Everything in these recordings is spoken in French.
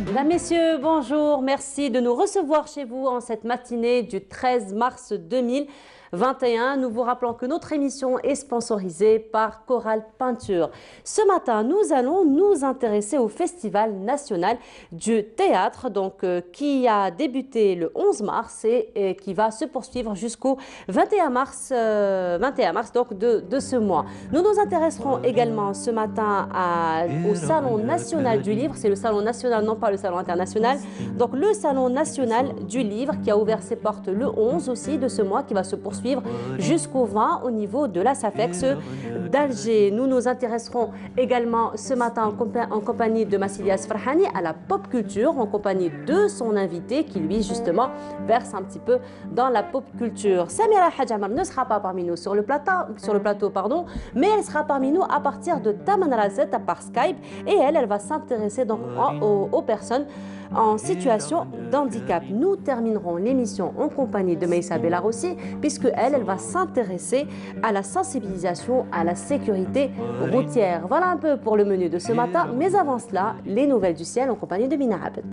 Mesdames, Messieurs, bonjour. Merci de nous recevoir chez vous en cette matinée du 13 mars 2021. Nous vous rappelons que notre émission est sponsorisée par Coral Peinture. Ce matin, nous allons nous intéresser au Festival national du théâtre, qui a débuté le 11 mars et qui va se poursuivre jusqu'au 21 mars, de ce mois. Nous nous intéresserons également ce matin au Salon national du livre. C'est le Salon national, non pas le Salon international. Donc le Salon national du livre qui a ouvert ses portes le 11 aussi de ce mois, qui va se poursuivre jusqu'au 20 au niveau de la SAFEX d'Alger. Nous nous intéresserons également ce matin en compagnie de Massilias Farhani à la pop culture, en compagnie de son invité qui lui justement verse un petit peu dans la pop culture. Samira Hadjamar ne sera pas parmi nous sur le plateau, mais elle sera parmi nous à partir de Tamanrasset par Skype et elle va s'intéresser donc aux personnes en situation d'handicap. Nous terminerons l'émission en compagnie de Meissa Belarossi puisque elle va s'intéresser à la sensibilisation à la sécurité routière. Voilà un peu pour le menu de ce matin, mais avant cela, les nouvelles du ciel en compagnie de Mina Abed.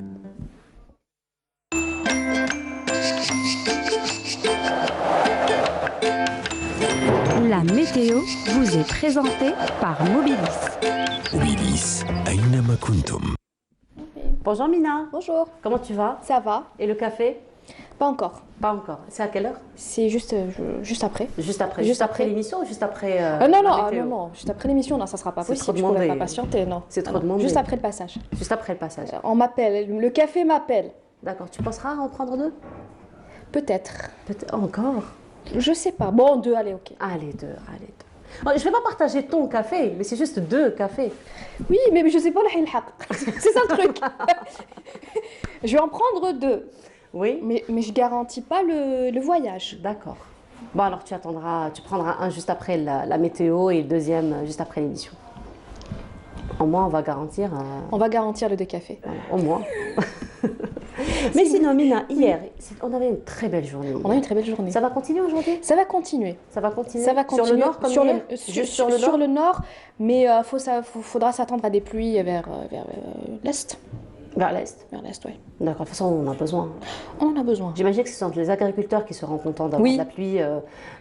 La météo vous est présentée par Mobilis. Mobilis, أينما كنتم. Bonjour Mina. Bonjour. Comment tu vas? Ça va. Et le café? Pas encore. Pas encore. C'est à quelle heure? C'est juste après. Juste après l'émission ou juste après non, juste après l'émission, non, ça sera pas possible. Je ne pourrais pas patienter, non. C'est trop demandé. Juste après le passage. Juste après le passage. On m'appelle, le café m'appelle. D'accord, tu penseras à en prendre deux? Peut-être. Peut-être encore? Je sais pas. Bon, deux, allez, ok. Allez, deux. Je ne vais pas partager ton café, mais c'est juste deux cafés. Oui, mais je sais pas c'est ça le truc. Je vais en prendre deux. Oui. Mais je garantis pas le voyage. D'accord. Bon, alors tu prendras un juste après la météo et le deuxième juste après l'émission. Au moins, on va garantir... On va garantir le deux cafés. Au moins. Mais sinon, Mina, hier, on avait une très belle journée. On a une très belle journée. Ça va continuer aujourd'hui? Ça va continuer. Ça va continuer. Sur le nord, sur le nord, mais faudra s'attendre à des pluies vers l'est. Vers l'est? Vers l'est, oui. D'accord, de toute façon, on en a besoin. On en a besoin. J'imagine que ce sont les agriculteurs qui seront contents d'avoir de la pluie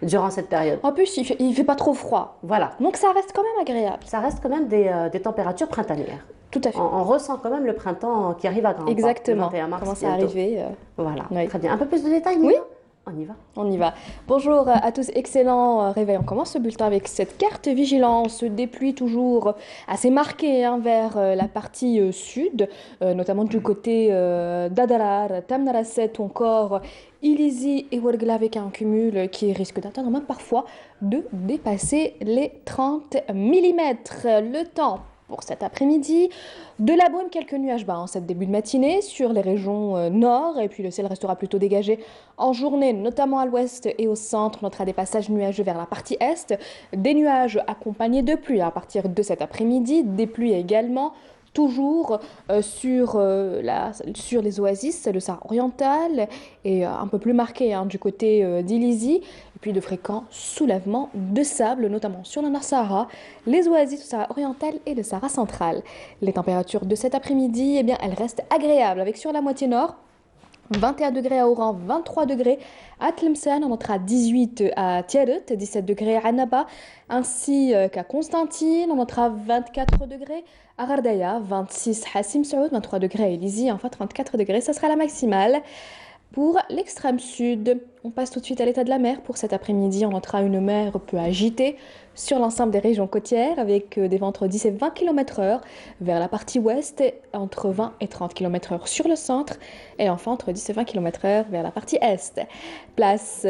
durant cette période. En plus, il fait pas trop froid. Voilà. Donc ça reste quand même agréable. Ça reste quand même des températures printanières. Tout à fait. On ressent quand même le printemps qui arrive à grands pas. Exactement. Le 21 mars commence à arriver. Voilà, oui. Très bien. Un peu plus de détails, Mina? Oui. On y va. On y va. Bonjour à tous, excellent réveil. On commence ce bulletin avec cette carte vigilance des pluies toujours assez marquée vers la partie sud, notamment du côté d'Adarar, Tamanrasset ou encore Ilizi et Ouargla avec un cumul qui risque d'atteindre même parfois de dépasser les 30 mm. Le temps pour cet après-midi, de la brume, quelques nuages bas en cette début de matinée sur les régions nord et puis le ciel restera plutôt dégagé en journée, notamment à l'ouest et au centre. On notera des passages nuageux vers la partie est, des nuages accompagnés de pluie à partir de cet après-midi, des pluies également toujours sur les oasis, le Sahara oriental et un peu plus marqué du côté d'Ilizi, et puis de fréquents soulèvements de sable, notamment sur le Nord Sahara, les oasis du Sahara oriental et le Sahara central. Les températures de cet après-midi, elles restent agréables, avec sur la moitié nord 21 degrés à Oran, 23 degrés à Tlemcen, on notera 18 à Tiaret, 17 degrés à Annaba, ainsi qu'à Constantine, on notera 24 degrés à Gardaya, 26 à Hassim Saoud, 23 degrés à Ilizi, enfin 34 degrés, ça sera la maximale. Pour l'extrême sud, on passe tout de suite à l'état de la mer. Pour cet après-midi, on notera une mer peu agitée sur l'ensemble des régions côtières avec des vents entre 10 et 20 km/h vers la partie ouest, entre 20 et 30 km/h sur le centre et enfin entre 10 et 20 km/h vers la partie est. Place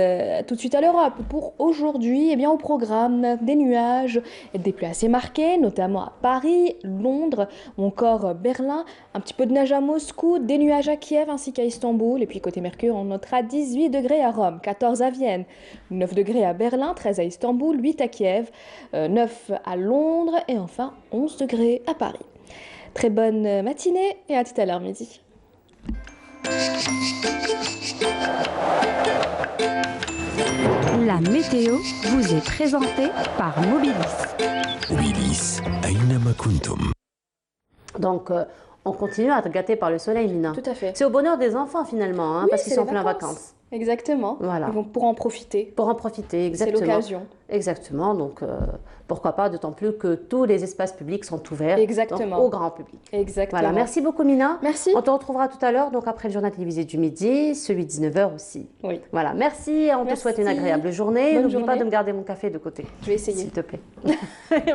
tout de suite à l'Europe. Pour aujourd'hui, au programme des nuages et des pluies assez marquées, notamment à Paris, Londres ou encore Berlin, un petit peu de neige à Moscou, des nuages à Kiev ainsi qu'à Istanbul et puis côté Mercure, on notera 18 degrés à Rome, 14 à Vienne, 9 degrés à Berlin, 13 à Istanbul, 8 à Kiev, 9 à Londres et enfin 11 degrés à Paris. Très bonne matinée et à tout à l'heure midi. La météo vous est présentée par Mobilis. Mobilis, أينما كنتم. Donc, On continue à être gâté par le soleil, Mina. Tout à fait. C'est au bonheur des enfants finalement, hein, Oui, parce qu'ils c'est sont les pleins en vacances. vacances. Exactement. Voilà. Ils vont pour en profiter. Pour en profiter, C'est exactement. l'occasion. Exactement, donc pourquoi pas, d'autant plus que tous les espaces publics sont ouverts Exactement. donc, au grand public. Exactement. Voilà, merci beaucoup Mina. Merci. On te retrouvera tout à l'heure, donc après le journal télévisé du midi, celui de 19h aussi. Oui. Voilà, merci, on te Merci. souhaite une agréable journée. Bonne N'oublie pas journée. de me garder mon café de côté. Je vais essayer. S'il te plaît.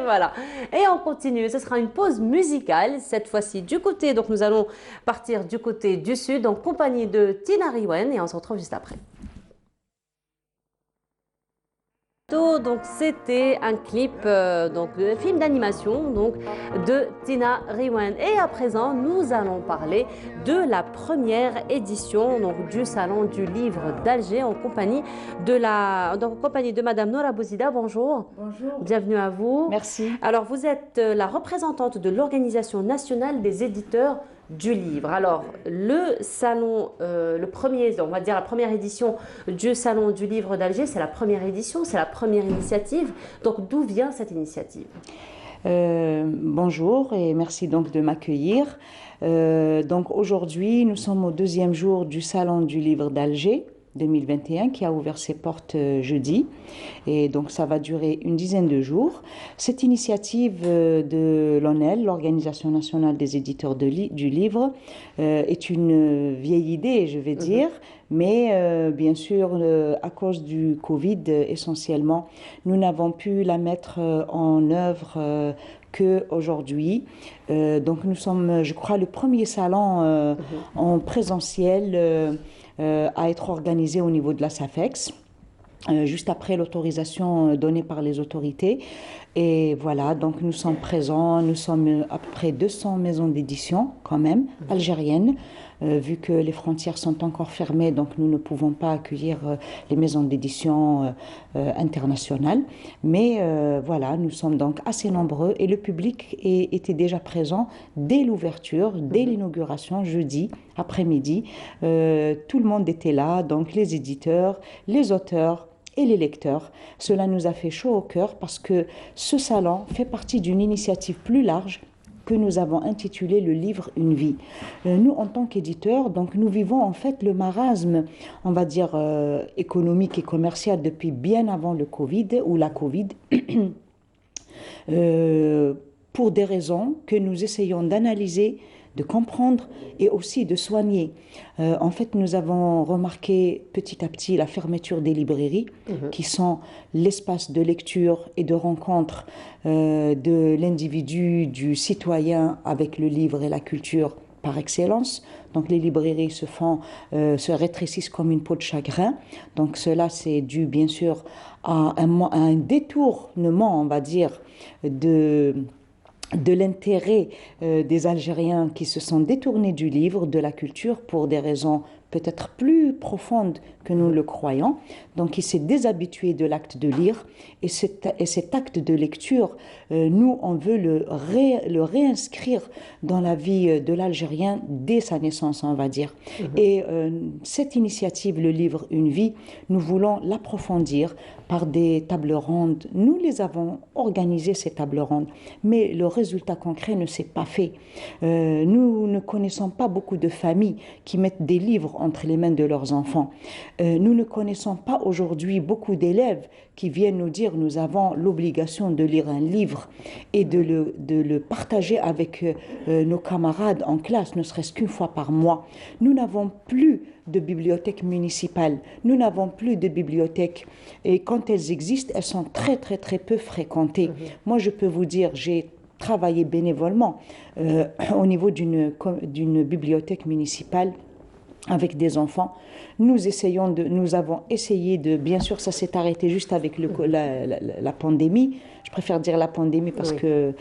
Voilà. Et on continue. Ce sera une pause musicale, cette fois-ci du côté. Donc nous allons partir du côté du sud en compagnie de Tina Riwen et on se retrouve juste après. Donc c'était un clip donc de film d'animation donc de Tina Riwen et à présent nous allons parler de la première édition donc du salon du livre d'Alger en compagnie de Madame Nora Bouzida. Bonjour. Bonjour. Bienvenue à vous. Merci. Alors vous êtes la représentante de l'Organisation nationale des éditeurs du livre. Alors, le salon, le premier, on va dire la première édition du salon du livre d'Alger, c'est la première édition, c'est la première initiative. Donc, d'où vient cette initiative? Bonjour et merci donc de m'accueillir. Donc aujourd'hui, nous sommes au deuxième jour du salon du livre d'Alger 2021 qui a ouvert ses portes jeudi et donc ça va durer une dizaine de jours. Cette initiative de l'ONEL, l'Organisation nationale des éditeurs du livre, est une vieille idée, je vais dire, mais bien sûr, à cause du Covid essentiellement, nous n'avons pu la mettre en œuvre qu'aujourd'hui. Donc nous sommes, je crois, le premier salon en présentiel à être organisé au niveau de la SAFEX, juste après l'autorisation donnée par les autorités. Et voilà, donc nous sommes présents, nous sommes à peu près 200 maisons d'édition quand même, algériennes, vu que les frontières sont encore fermées, donc nous ne pouvons pas accueillir les maisons d'édition internationales. Mais voilà, nous sommes donc assez nombreux et le public était déjà présent dès l'ouverture, dès l'inauguration, jeudi après-midi. Tout le monde était là, donc les éditeurs, les auteurs, et les lecteurs. Cela nous a fait chaud au cœur parce que ce salon fait partie d'une initiative plus large que nous avons intitulée Le livre, une vie. Nous, en tant qu'éditeurs, donc nous vivons en fait le marasme, on va dire, économique et commercial depuis bien avant le Covid ou la Covid, pour des raisons que nous essayons d'analyser, de comprendre et aussi de soigner. En fait, nous avons remarqué petit à petit la fermeture des librairies, qui sont l'espace de lecture et de rencontre de l'individu, du citoyen avec le livre et la culture par excellence. Donc les librairies se rétrécissent comme une peau de chagrin. Donc cela, c'est dû bien sûr à un détournement, on va dire, de l'intérêt des Algériens qui se sont détournés du livre, de la culture, pour des raisons peut-être plus profondes que nous le croyons. Donc il s'est déshabitué de l'acte de lire et cet acte de lecture, nous on veut le réinscrire dans la vie de l'Algérien dès sa naissance, on va dire. Et cette initiative, Le livre, une vie, nous voulons l'approfondir par des tables rondes. Nous les avons organisées, ces tables rondes, mais le résultat concret ne s'est pas fait. Nous ne connaissons pas beaucoup de familles qui mettent des livres entre les mains de leurs enfants. Nous ne connaissons pas aujourd'hui beaucoup d'élèves qui viennent nous dire nous avons l'obligation de lire un livre et de le partager avec nos camarades en classe, ne serait-ce qu'une fois par mois. Nous n'avons plus de bibliothèques municipales, nous n'avons plus de bibliothèques et quand elles existent, elles sont très très très peu fréquentées. Moi je peux vous dire, j'ai travaillé bénévolement au niveau d'une bibliothèque municipale avec des enfants. Nous avons essayé de, bien sûr ça s'est arrêté juste avec la pandémie, je préfère dire la pandémie parce que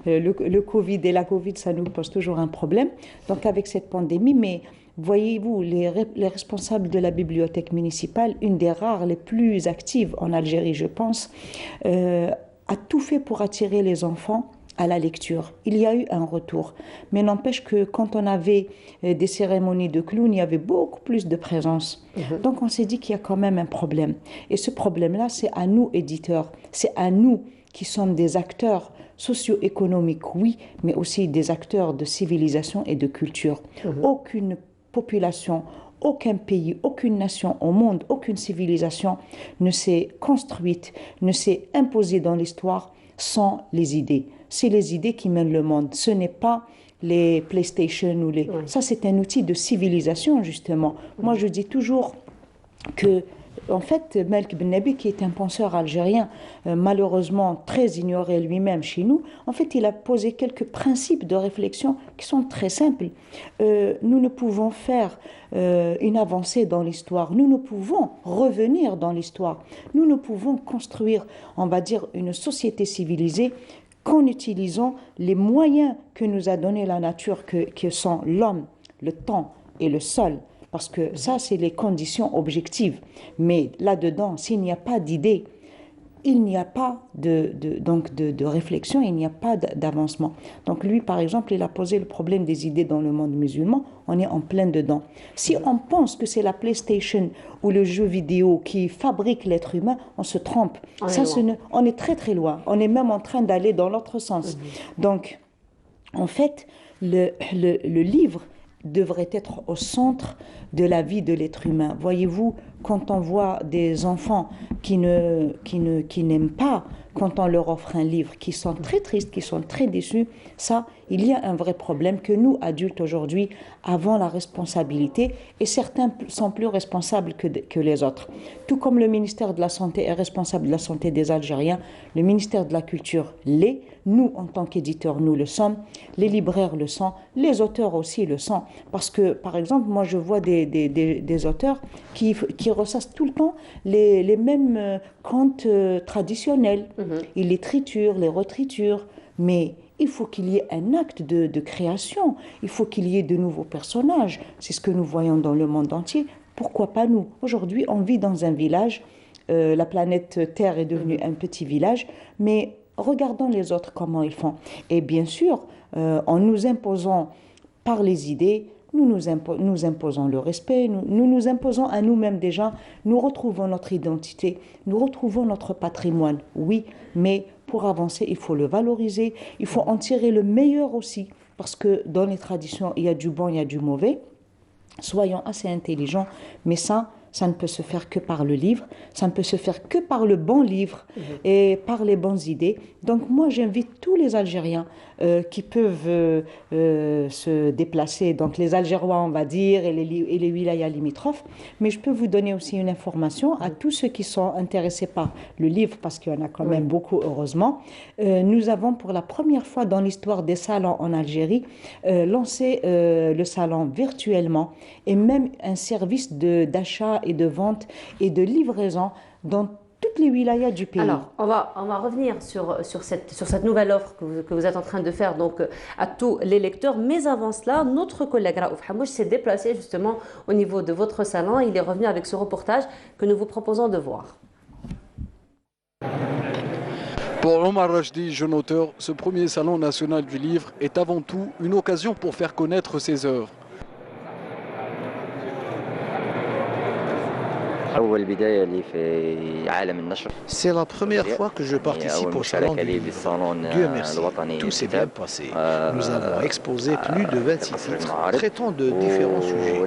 le Covid et la Covid ça nous pose toujours un problème, donc avec cette pandémie, mais voyez-vous, les responsables de la bibliothèque municipale, une des rares, les plus actives en Algérie je pense, a tout fait pour attirer les enfants à la lecture. Il y a eu un retour. Mais n'empêche que quand on avait des cérémonies de clowns, il y avait beaucoup plus de présence. Donc on s'est dit qu'il y a quand même un problème. Et ce problème-là, c'est à nous, éditeurs, c'est à nous qui sommes des acteurs socio-économiques, oui, mais aussi des acteurs de civilisation et de culture. Aucune population, aucun pays, aucune nation au monde, aucune civilisation ne s'est construite, ne s'est imposée dans l'histoire sans les idées. C'est les idées qui mènent le monde. Ce n'est pas les PlayStation ou les... Ça, c'est un outil de civilisation, justement. Moi, je dis toujours que, en fait, Malek Ben Nabi, qui est un penseur algérien, malheureusement très ignoré lui-même chez nous, en fait, il a posé quelques principes de réflexion qui sont très simples. Nous ne pouvons faire une avancée dans l'histoire. Nous ne pouvons revenir dans l'histoire. Nous ne pouvons construire, on va dire, une société civilisée qu'en utilisant les moyens que nous a donnés la nature, que sont l'homme, le temps et le sol. Parce que ça, c'est les conditions objectives. Mais là-dedans, s'il n'y a pas d'idée, il n'y a pas de réflexion, il n'y a pas d'avancement. Donc lui, par exemple, il a posé le problème des idées dans le monde musulman. On est en plein dedans. Si on pense que c'est la PlayStation ou le jeu vidéo qui fabrique l'être humain, on se trompe. On est très très loin. On est même en train d'aller dans l'autre sens. Donc, en fait, le livre devrait être au centre de la vie de l'être humain. Voyez-vous, quand on voit des enfants qui n'aiment pas, quand on leur offre un livre, qui sont très tristes, qui sont très déçus, ça, il y a un vrai problème que nous, adultes aujourd'hui, avons la responsabilité, et certains sont plus responsables que les autres. Tout comme le ministère de la Santé est responsable de la santé des Algériens, le ministère de la Culture l'est, nous, en tant qu'éditeurs, nous le sommes, les libraires le sont, les auteurs aussi le sont. Parce que, par exemple, moi, je vois des auteurs qui ressassent tout le temps les mêmes contes traditionnels. Ils les triturent, les retriturent, mais il faut qu'il y ait un acte de création, il faut qu'il y ait de nouveaux personnages. C'est ce que nous voyons dans le monde entier. Pourquoi pas nous? Aujourd'hui, on vit dans un village, la planète Terre est devenue un petit village, mais regardons les autres comment ils font. Et bien sûr, en nous imposant par les idées, nous imposons le respect, nous nous imposons à nous-mêmes déjà, nous retrouvons notre identité, nous retrouvons notre patrimoine, oui, mais pour avancer, il faut le valoriser, il faut en tirer le meilleur aussi, parce que dans les traditions, il y a du bon, il y a du mauvais. Soyons assez intelligents, mais ça ne peut se faire que par le livre, ça ne peut se faire que par le bon livre et par les bonnes idées. Donc moi, j'invite tous les Algériens qui peuvent se déplacer, donc les Algérois, on va dire, et les wilayas limitrophes, mais je peux vous donner aussi une information à tous ceux qui sont intéressés par le livre, parce qu'il y en a quand même beaucoup, heureusement. Nous avons pour la première fois dans l'histoire des salons en Algérie lancé le salon virtuellement, et même un service d'achat et de vente et de livraison dans toutes les wilayas du pays. Alors, on va revenir sur cette nouvelle offre que vous êtes en train de faire donc, à tous les lecteurs. Mais avant cela, notre collègue Raouf Hamouche s'est déplacé justement au niveau de votre salon. Il est revenu avec ce reportage que nous vous proposons de voir. Pour Omar Rachdi, jeune auteur, ce premier salon national du livre est avant tout une occasion pour faire connaître ses œuvres. C'est la première fois que je participe au salon du livre. Dieu merci, tout s'est bien passé. Nous avons exposé plus de 26 titres traitant de différents sujets.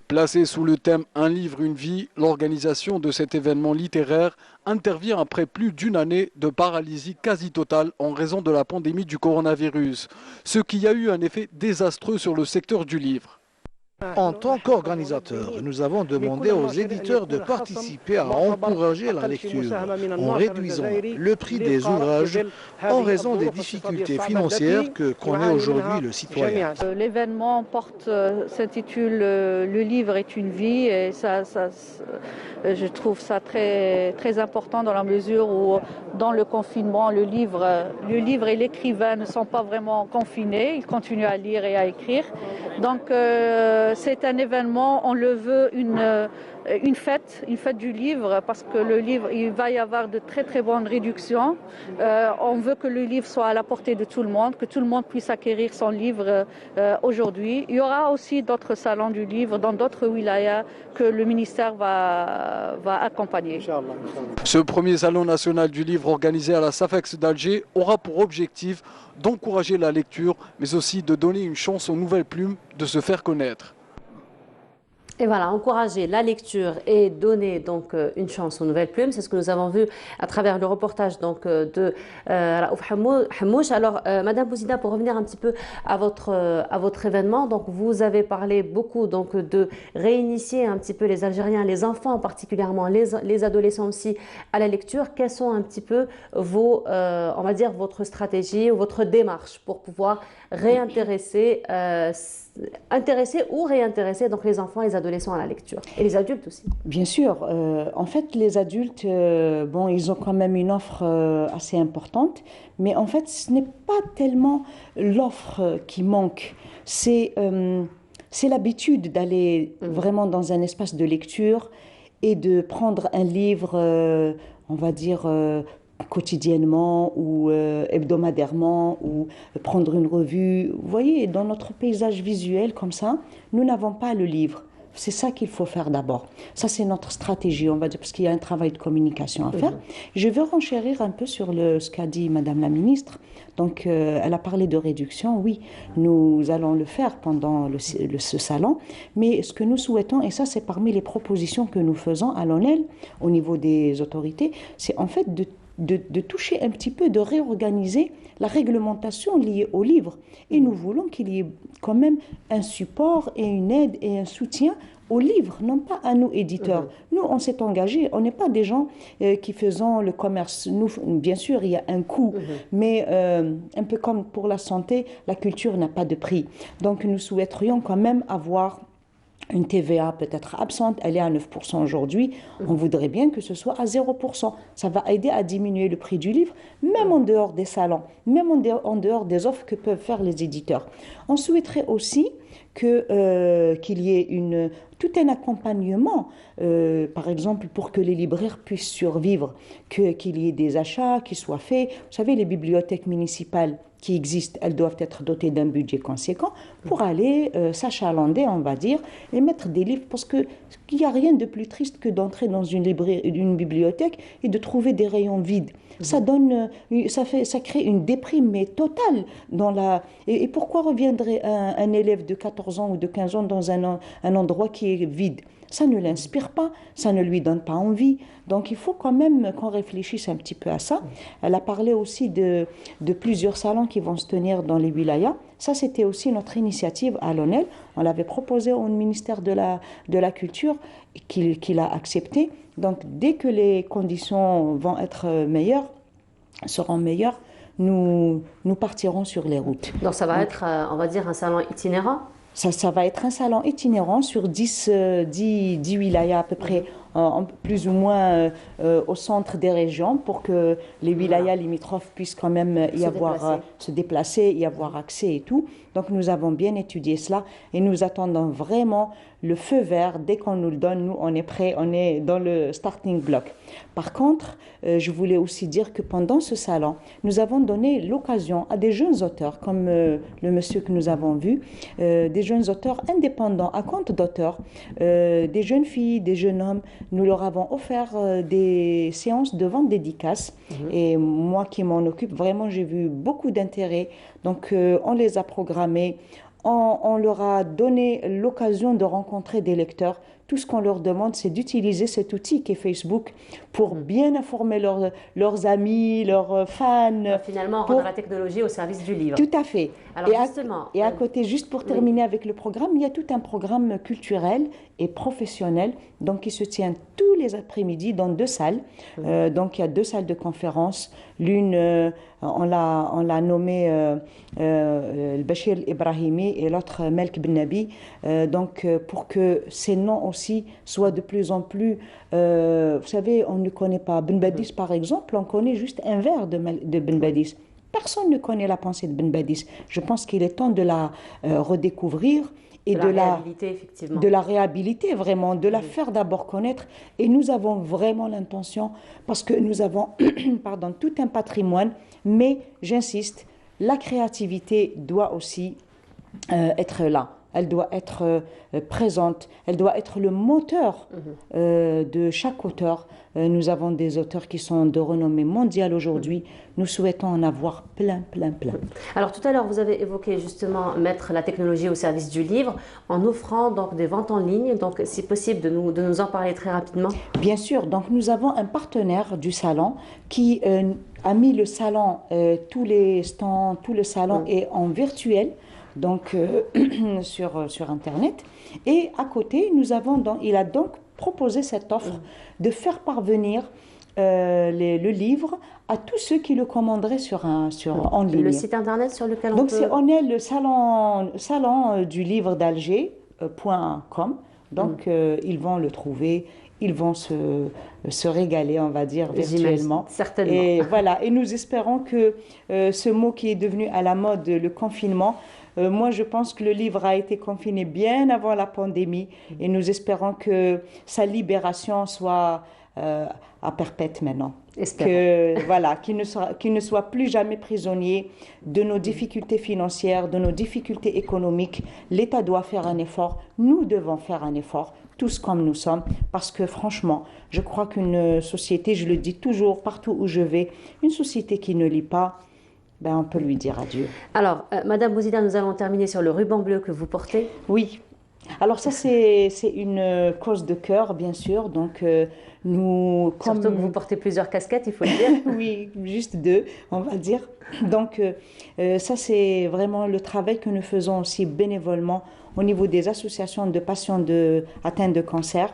Placé sous le thème « Un livre, une vie », l'organisation de cet événement littéraire intervient après plus d'une année de paralysie quasi totale en raison de la pandémie du coronavirus, ce qui a eu un effet désastreux sur le secteur du livre. En tant qu'organisateur, nous avons demandé aux éditeurs de participer à encourager la lecture en réduisant le prix des ouvrages en raison des difficultés financières que connaît aujourd'hui le citoyen. L'événement s'intitule Le livre est une vie et je trouve ça très, très important dans la mesure où dans le confinement, le livre et l'écrivain ne sont pas vraiment confinés, ils continuent à lire et à écrire. Donc c'est un événement, on le veut une fête du livre, parce que le livre, il va y avoir de très très bonnes réductions. On veut que le livre soit à la portée de tout le monde, que tout le monde puisse acquérir son livre aujourd'hui. Il y aura aussi d'autres salons du livre dans d'autres wilayas que le ministère va accompagner. Ce premier salon national du livre organisé à la SAFEX d'Alger aura pour objectif d'encourager la lecture, mais aussi de donner une chance aux nouvelles plumes de se faire connaître. Et voilà, encourager la lecture et donner donc une chance aux nouvelles plumes, c'est ce que nous avons vu à travers le reportage donc de Raouf Hamouche. Alors, Madame Bouzida, pour revenir un petit peu à votre événement, donc vous avez parlé beaucoup donc de réinitier un petit peu les Algériens, les enfants particulièrement, les adolescents aussi à la lecture. Quelles sont un petit peu vos, on va dire, votre stratégie ou votre démarche pour pouvoir réintéresser intéresser ou réintéresser donc les enfants et les adolescents à la lecture et les adultes aussi. Bien sûr, en fait les adultes, bon, ils ont quand même une offre assez importante, mais en fait ce n'est pas tellement l'offre qui manque, c'est l'habitude d'aller vraiment dans un espace de lecture et de prendre un livre, on va dire quotidiennement ou hebdomadairement ou prendre une revue. Vous voyez, dans notre paysage visuel comme ça, nous n'avons pas le livre. C'est ça qu'il faut faire d'abord. Ça, c'est notre stratégie, on va dire, parce qu'il y a un travail de communication à faire. Je veux renchérir un peu sur ce qu'a dit Madame la Ministre. Donc, elle a parlé de réduction. Oui, nous allons le faire pendant ce salon. Mais ce que nous souhaitons, et ça, c'est parmi les propositions que nous faisons à l'ONEL, au niveau des autorités, c'est en fait de toucher un petit peu, de réorganiser la réglementation liée au livre. Et nous voulons qu'il y ait quand même un support et une aide et un soutien aux livres, non pas à nous éditeurs. Nous, on s'est engagés, on n'est pas des gens qui faisons le commerce. Nous, bien sûr, il y a un coût, mais un peu comme pour la santé, la culture n'a pas de prix. Donc nous souhaiterions quand même avoir une TVA peut-être absente, elle est à 9% aujourd'hui, on voudrait bien que ce soit à 0%. Ça va aider à diminuer le prix du livre, même en dehors des salons, même en dehors des offres que peuvent faire les éditeurs. On souhaiterait aussi qu'il y ait tout un accompagnement, par exemple, pour que les libraires puissent survivre, qu'il y ait des achats qui soient faits. Vous savez, les bibliothèques municipales qui existent, elles doivent être dotées d'un budget conséquent pour aller s'achalander, on va dire, et mettre des livres, parce qu'il n'y a rien de plus triste que d'entrer dans une bibliothèque et de trouver des rayons vides. Ça crée une déprime mais totale et pourquoi reviendrait un élève de 14 ans ou de 15 ans dans un endroit qui est vide? Ça ne l'inspire pas, ça ne lui donne pas envie. Donc il faut quand même qu'on réfléchisse un petit peu à ça. Elle a parlé aussi de plusieurs salons qui vont se tenir dans les wilayas. Ça, c'était aussi notre initiative à l'ONEL. On l'avait proposé au ministère de la Culture, qu'il a accepté. Donc dès que les conditions vont être seront meilleures, nous partirons sur les routes. Donc ça va être, on va dire, un salon itinérant? Ça va être un salon itinérant sur 10 wilayas à peu près, plus ou moins au centre des régions, pour que les wilayas limitrophes puissent quand même se déplacer, y avoir accès et tout. Donc nous avons bien étudié cela et nous attendons vraiment le feu vert. Dès qu'on nous le donne, nous on est prêts, on est dans le starting block. Par contre, je voulais aussi dire que pendant ce salon, nous avons donné l'occasion à des jeunes auteurs, comme le monsieur que nous avons vu, des jeunes auteurs indépendants, à compte d'auteurs, des jeunes filles, des jeunes hommes. Nous leur avons offert des séances de vente dédicaces. Et moi qui m'en occupe, vraiment, j'ai vu beaucoup d'intérêt. Donc, on les a programmés. On leur a donné l'occasion de rencontrer des lecteurs. Tout ce qu'on leur demande, c'est d'utiliser cet outil qu'est Facebook pour bien informer leurs amis, leurs fans. Finalement, rendre la technologie au service du livre. Tout à fait. Alors et à côté, juste pour terminer avec le programme, il y a tout un programme culturel et professionnel donc, qui se tient tous les après-midi dans 2 salles. Donc il y a 2 salles de conférence. L'une, on l'a nommée Bachir Ibrahimi et l'autre Melk Ben Nabi. Donc pour que ces noms aussi soient de plus en plus... vous savez, on ne connaît pas Ben Badis par exemple, on connaît juste un vers de Ben Badis. Personne ne connaît la pensée de Ben Badis. Je pense qu'il est temps de la redécouvrir et de la réhabiliter vraiment, de la faire d'abord connaître. Et nous avons vraiment l'intention, parce que nous avons pardon, tout un patrimoine, mais j'insiste, la créativité doit aussi être là. Elle doit être présente, elle doit être le moteur de chaque auteur. Nous avons des auteurs qui sont de renommée mondiale aujourd'hui. Nous souhaitons en avoir plein. Alors tout à l'heure, vous avez évoqué justement mettre la technologie au service du livre en offrant donc des ventes en ligne. Donc c'est possible de nous en parler très rapidement. Bien sûr, donc nous avons un partenaire du salon qui a mis le salon, tous les stands, tout le salon est en virtuel. Donc sur Internet. Et à côté, il a donc proposé cette offre de faire parvenir le livre à tous ceux qui le commanderaient en ligne. Le site Internet sur lequel on est le salon du livre d'Alger.com. Donc ils vont le trouver. Ils vont se régaler, on va dire, virtuellement. Certainement. Et voilà. Et nous espérons que ce mot qui est devenu à la mode, le confinement, moi, je pense que le livre a été confiné bien avant la pandémie et nous espérons que sa libération soit à perpète maintenant. Qu'il ne soit plus jamais prisonnier de nos difficultés financières, de nos difficultés économiques. L'État doit faire un effort, nous devons faire un effort, tous comme nous sommes, parce que franchement, je crois qu'une société, je le dis toujours partout où je vais, une société qui ne lit pas, on peut lui dire adieu. Alors, Madame Bouzida, nous allons terminer sur le ruban bleu que vous portez. Oui. Alors ça, c'est une cause de cœur, bien sûr. Donc, surtout que vous portez plusieurs casquettes, il faut le dire. Oui, juste 2, on va dire. Donc, ça, c'est vraiment le travail que nous faisons aussi bénévolement au niveau des associations de patients atteints de cancer.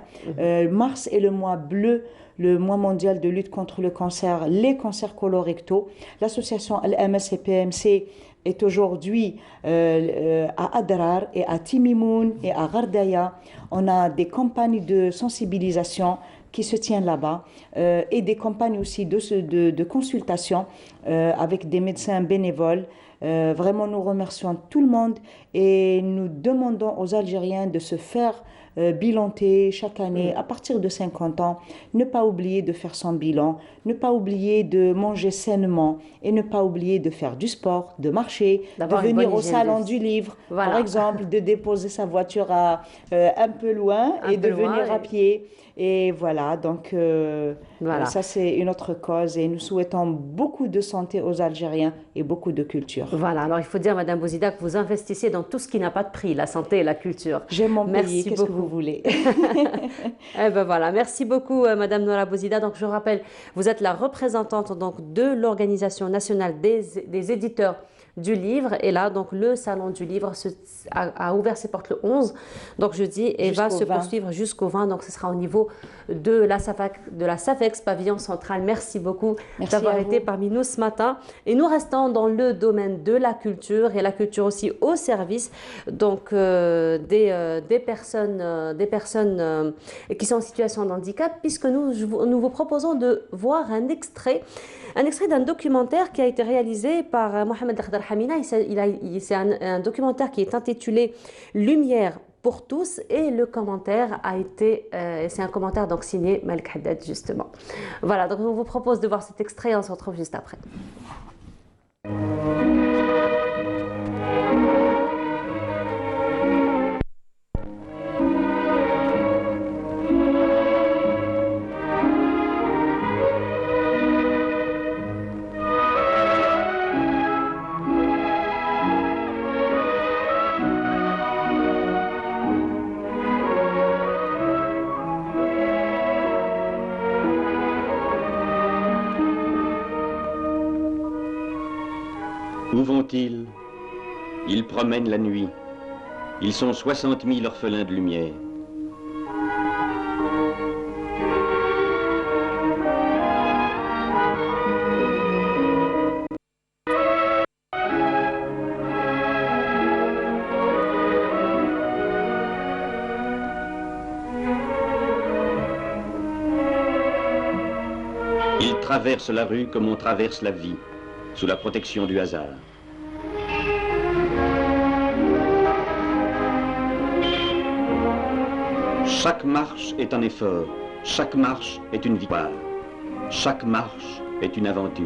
Mars est le mois bleu, le mois mondial de lutte contre le cancer, les cancers colorectaux. L'association LMS-PMC est aujourd'hui à Adrar et à Timimoun et à Gardaya. On a des campagnes de sensibilisation qui se tiennent là-bas et des campagnes aussi de consultation avec des médecins bénévoles. Vraiment, nous remercions tout le monde et nous demandons aux Algériens de se faire bilanter chaque année à partir de 50 ans, ne pas oublier de faire son bilan, ne pas oublier de manger sainement et ne pas oublier de faire du sport, de marcher, de venir au salon du livre, par exemple, de déposer sa voiture un peu loin et de venir à pied. Et voilà, donc ça c'est une autre cause et nous souhaitons beaucoup de santé aux Algériens et beaucoup de culture. Voilà, alors il faut dire, Madame Bouzida, que vous investissez dans tout ce qui n'a pas de prix, la santé et la culture. J'aime mon pays, qu'est-ce que vous voulez? Eh ben voilà, merci beaucoup Madame Noura Bouzida. Donc je rappelle, vous êtes la représentante donc, de l'Organisation nationale des éditeurs du livre. Et là, donc, le salon du livre a ouvert ses portes le 11, donc jeudi, et va se poursuivre jusqu'au 20. Donc, ce sera au niveau de la SAFEX, pavillon central. Merci beaucoup d'avoir été parmi nous ce matin. Et nous restons dans le domaine de la culture, et la culture aussi au service donc, des personnes qui sont en situation de handicap, puisque nous vous proposons de voir un extrait d'un documentaire qui a été réalisé par Mohamed Akhdar Hamina. C'est un documentaire qui est intitulé Lumière pour tous, et le commentaire c'est un commentaire donc signé Malik Haddad justement. Voilà, donc on vous propose de voir cet extrait et on se retrouve juste après. Où vont-ils? Ils promènent la nuit. Ils sont 60 000 orphelins de lumière. Ils traversent la rue comme on traverse la vie, sous la protection du hasard. Chaque marche est un effort, chaque marche est une victoire, chaque marche est une aventure.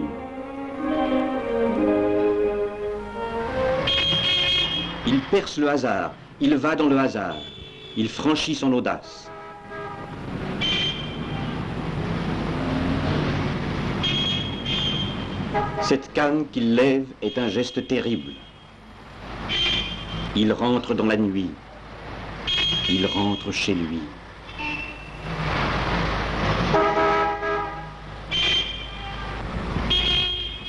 Il perce le hasard, il va dans le hasard, il franchit son audace. Cette canne qu'il lève est un geste terrible. Il rentre dans la nuit, il rentre chez lui.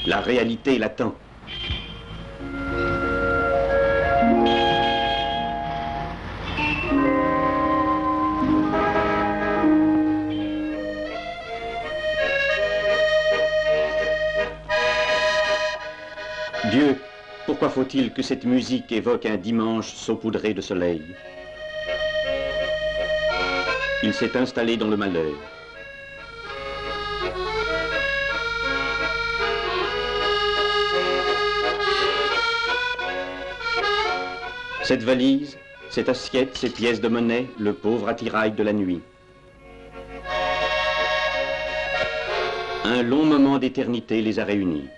La réalité l'attend. Dieu, pourquoi faut-il que cette musique évoque un dimanche saupoudré de soleil? Il s'est installé dans le malheur. Cette valise, cette assiette, ces pièces de monnaie, le pauvre attirail de la nuit. Un long moment d'éternité les a réunis.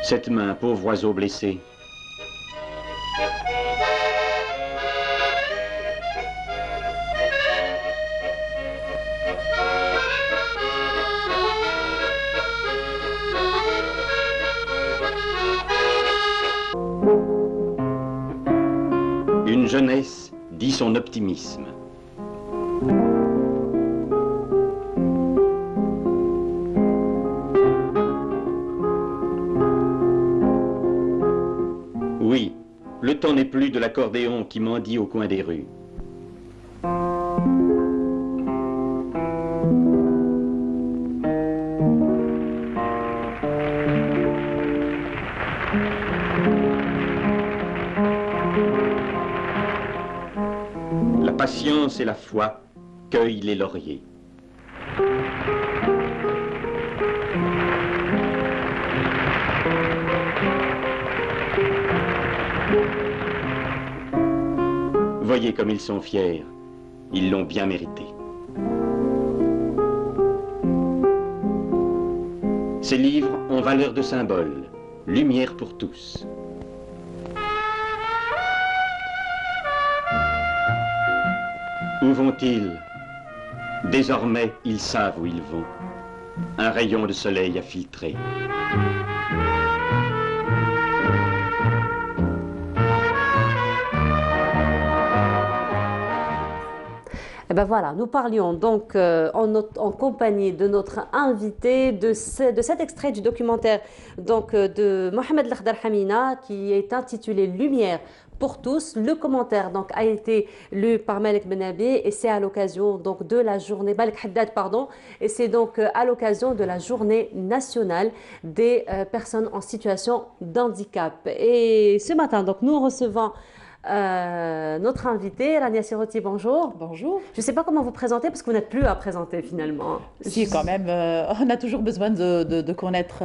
Cette main, pauvre oiseau blessé. Une jeunesse dit son optimisme. Oui, le temps n'est plus de l'accordéon qui mendie au coin des rues. La patience et la foi cueillent les lauriers. Voyez comme ils sont fiers, ils l'ont bien mérité. Ces livres ont valeur de symbole, lumière pour tous. Où vont-ils? Désormais, ils savent où ils vont. Un rayon de soleil a filtré. Eh ben voilà, nous parlions donc en compagnie de notre invité de cet extrait du documentaire donc, de Mohamed Lakhdar Hamina qui est intitulé Lumière pour tous. Le commentaire donc, a été lu par Malek Benabi et c'est à l'occasion donc, de la journée, Malek Haddad pardon, et c'est donc à l'occasion de la journée nationale des personnes en situation d'handicap. Et ce matin, donc, nous recevons notre invité, Rania Siroti, bonjour. Bonjour. Je ne sais pas comment vous présenter parce que vous n'êtes plus à présenter finalement. Si, quand même, on a toujours besoin de connaître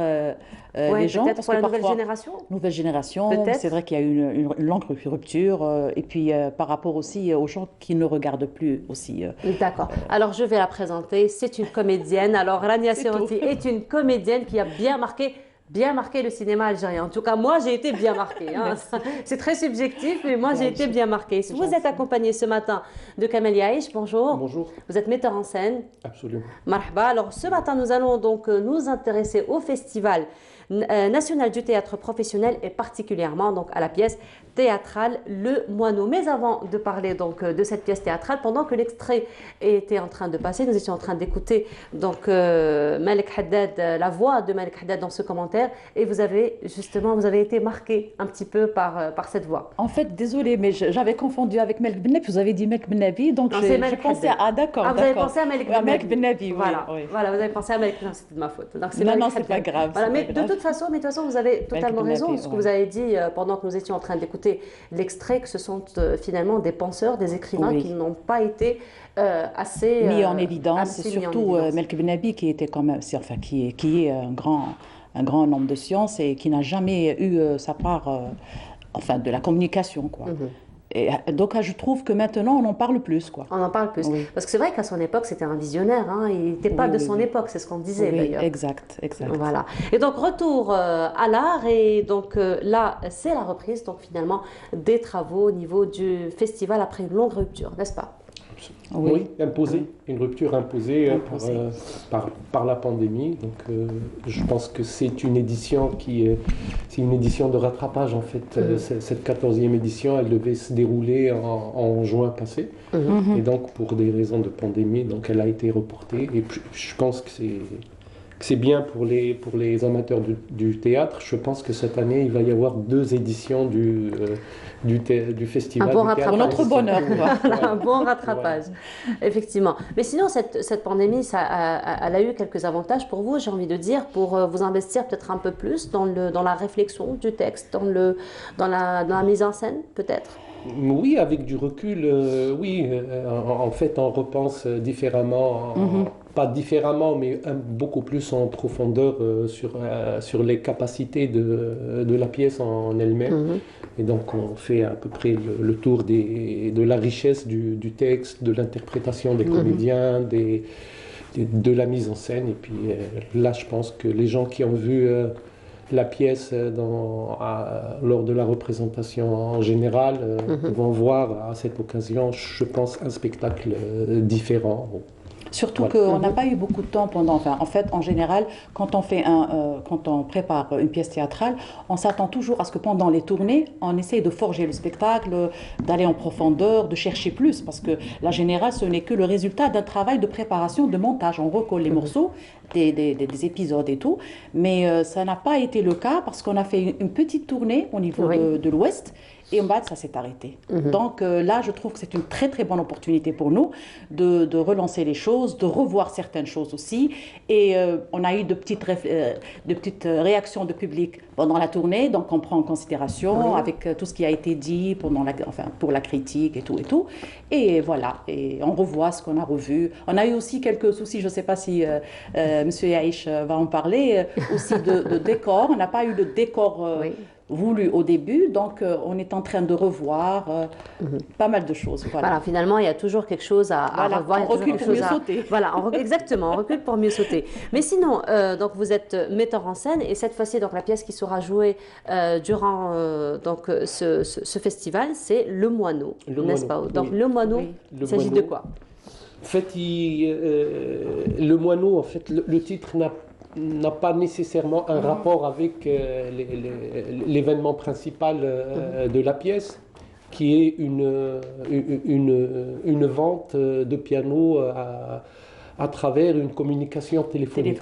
les gens. Peut-être pour la nouvelle génération. Nouvelle génération, c'est vrai qu'il y a eu une longue rupture et puis par rapport aussi aux gens qui ne regardent plus aussi. D'accord. Alors je vais la présenter, c'est une comédienne. Alors Rania Siroti est une comédienne qui a bien marqué le cinéma algérien. En tout cas, moi, j'ai été bien marquée. Hein. C'est très subjectif, mais moi, j'ai été bien marquée. Vous êtes accompagnée ce matin de Kamel Yaïch. Bonjour. Bonjour. Vous êtes metteur en scène. Absolument. Marhaba. Alors, ce matin, nous allons donc nous intéresser au Festival national du théâtre professionnel et particulièrement donc à la pièce théâtrale Le Moineau. Mais avant de parler donc de cette pièce théâtrale, pendant que l'extrait était en train de passer, nous étions en train d'écouter donc Malek Haddad, la voix de Malek Haddad dans ce commentaire, et vous avez été marqué un petit peu par cette voix. En fait, désolée, mais j'avais confondu avec Malek Benabi. Vous avez dit Malek Benabi, donc j'ai pensé à d'accord. Vous avez pensé à Malek Benabi. Voilà, oui. Voilà, vous avez pensé à Malek Benabi. C'était de ma faute. Donc, non, c'est pas grave. Voilà, mais de toute façon, vous avez totalement raison. Ce que vous avez dit pendant que nous étions en train d'écouter l'extrait, que ce sont finalement des penseurs, des écrivains qui n'ont pas été assez mis en évidence. C'est surtout Malek Benabi qui était quand même, qui est un un grand homme de science et qui n'a jamais eu sa part, enfin, de la communication, quoi. Et donc, je trouve que maintenant, on en parle plus, quoi. On en parle plus. Oui. Parce que c'est vrai qu'à son époque, c'était un visionnaire. Hein. Il n'était pas de son époque, c'est ce qu'on disait d'ailleurs. Exact. Voilà. Et donc, retour à l'art. Et donc, là, c'est la reprise, donc finalement, des travaux au niveau du festival après une longue rupture, n'est-ce pas? Oui, imposée, une rupture imposée par la pandémie. Donc, je pense que c'est une édition c'est une édition de rattrapage en fait. Cette 14e édition, elle devait se dérouler en juin passé, et donc pour des raisons de pandémie, donc elle a été reportée. Et puis, je pense que c'est bien pour les amateurs du théâtre. Je pense que cette année, il va y avoir 2 éditions du festival. Un bon rattrapage. Pour notre bonheur. Voilà, un bon rattrapage, effectivement. Mais sinon, cette pandémie, elle a eu quelques avantages pour vous, j'ai envie de dire, pour vous investir peut-être un peu plus dans la réflexion du texte, dans la mise en scène, peut-être. Oui, avec du recul, oui. En fait, on repense différemment, pas différemment, mais beaucoup plus en profondeur sur les capacités de la pièce en elle-même. Et donc, on fait à peu près le tour de la richesse du texte, de l'interprétation des comédiens, de la mise en scène. Et puis là, je pense que les gens qui ont vu la pièce lors de la représentation en général vont voir à cette occasion, je pense, un spectacle différent. Surtout qu'on n'a pas eu beaucoup de temps pendant. Enfin, en fait, en général, quand on prépare une pièce théâtrale, on s'attend toujours à ce que pendant les tournées, on essaye de forger le spectacle, d'aller en profondeur, de chercher plus, parce que la générale, ce n'est que le résultat d'un travail de préparation, de montage. On recolle les morceaux, des épisodes et tout, mais ça n'a pas été le cas parce qu'on a fait une petite tournée au niveau de l'Ouest. Et en bas, ça s'est arrêté. Donc là, je trouve que c'est une très très bonne opportunité pour nous de relancer les choses, de revoir certaines choses aussi. Et on a eu de petites réactions de public pendant la tournée, donc on prend en considération avec tout ce qui a été dit pour la critique et tout. Et voilà, et on revoit ce qu'on a revu. On a eu aussi quelques soucis, je ne sais pas si M. Yaïch va en parler, aussi de décor. On n'a pas eu de décor voulu au début, donc on est en train de revoir pas mal de choses. Voilà, finalement, il y a toujours quelque chose à revoir. On recule pour mieux sauter. Voilà, exactement, on recule pour mieux sauter. Mais sinon, donc vous êtes metteur en scène, et cette fois-ci, donc la pièce qui sera jouée durant ce festival, c'est Le Moineau, n'est-ce pas? Donc Le Moineau, il s'agit de quoi? En fait, Le Moineau, en fait, le titre n'a pas nécessairement un rapport avec l'événement principal de la pièce, qui est une vente de piano à travers une communication téléphonique.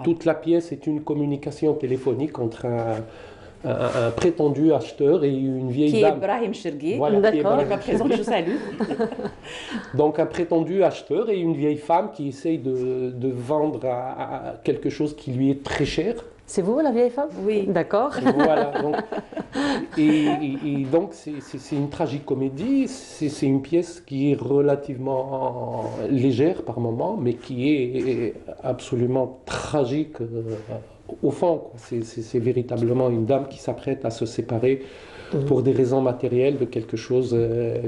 Toute la pièce est une communication téléphonique entre un prétendu acheteur et une vieille dame. Qui est Brahim Chergui, qui est pas présent, je salue. Donc un prétendu acheteur et une vieille femme qui essaye de vendre à quelque chose qui lui est très cher. C'est vous, la vieille femme? Oui. D'accord. Voilà. Donc, et donc, c'est une tragicomédie. C'est une pièce qui est relativement légère par moment, mais qui est absolument tragique au fond. C'est véritablement une dame qui s'apprête à se séparer pour des raisons matérielles de quelque chose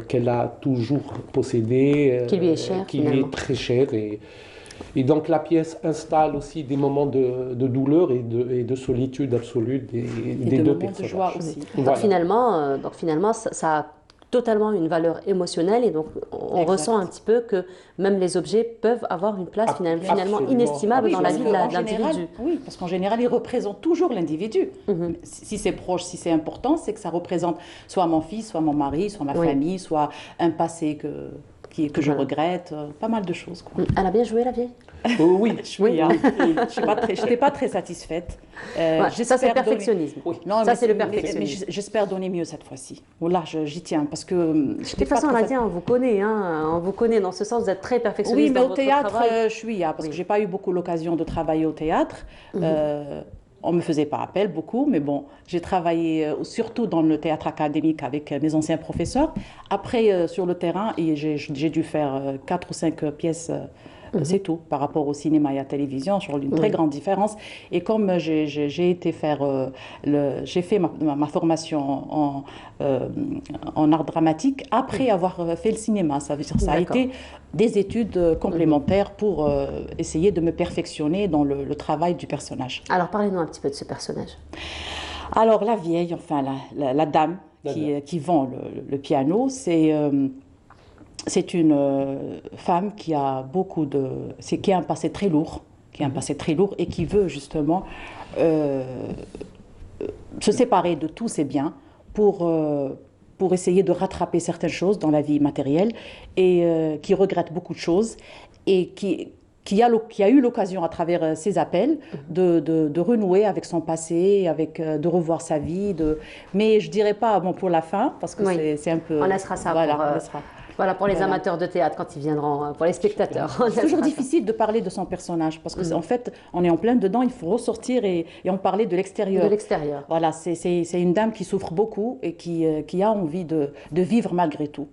qu'elle a toujours possédé, qui lui est cher, qui lui est très cher. Et donc la pièce installe aussi des moments de douleur et de solitude absolue des deux personnages. De joie aussi. Voilà. Donc finalement, ça a totalement une valeur émotionnelle, et donc on ressent un petit peu que même les objets peuvent avoir une place finalement inestimable dans la vie de l'individu. Oui, parce qu'en général, ils représentent toujours l'individu. Si c'est proche, si c'est important, c'est que ça représente soit mon fils, soit mon mari, soit ma famille, soit un passé que je regrette, pas mal de choses. Elle a bien joué, la vieille? Oui, je n'étais pas très satisfaite. Ça, c'est le perfectionnisme. Ça, c'est le perfectionnisme. Mais j'espère donner mieux cette fois-ci. Là, j'y tiens, parce que... De toute façon, Nadia, on vous connaît. On vous connaît dans ce sens, vous êtes très perfectionniste dans votre travail. Oui, mais au théâtre, je suis parce que je n'ai pas eu beaucoup l'occasion de travailler au théâtre. On ne me faisait pas appel beaucoup, mais bon, j'ai travaillé surtout dans le théâtre académique avec mes anciens professeurs. Après, sur le terrain, j'ai dû faire 4 ou 5 pièces C'est tout. Par rapport au cinéma et à la télévision, je vois une très grande différence. Et comme j'ai été faire, j'ai fait ma formation en art dramatique après avoir fait le cinéma. Ça veut dire ça a été des études complémentaires pour essayer de me perfectionner dans le travail du personnage. Alors parlez-nous un petit peu de ce personnage. Alors la vieille, enfin la dame qui vend le piano, c'est une femme qui a qui a un passé très lourd, et qui veut justement se séparer de tous ses biens pour essayer de rattraper certaines choses dans la vie matérielle et qui regrette beaucoup de choses et qui a eu l'occasion à travers ses appels de renouer avec son passé, de revoir sa vie. Mais je ne dirais pas pour la fin, parce que c'est un peu... On laissera ça pour les amateurs de théâtre quand ils viendront, pour les spectateurs. C'est toujours difficile de parler de son personnage, parce qu'en fait, on est en plein dedans, il faut ressortir et en parler de l'extérieur. De l'extérieur. Voilà, c'est une dame qui souffre beaucoup et qui a envie de vivre malgré tout.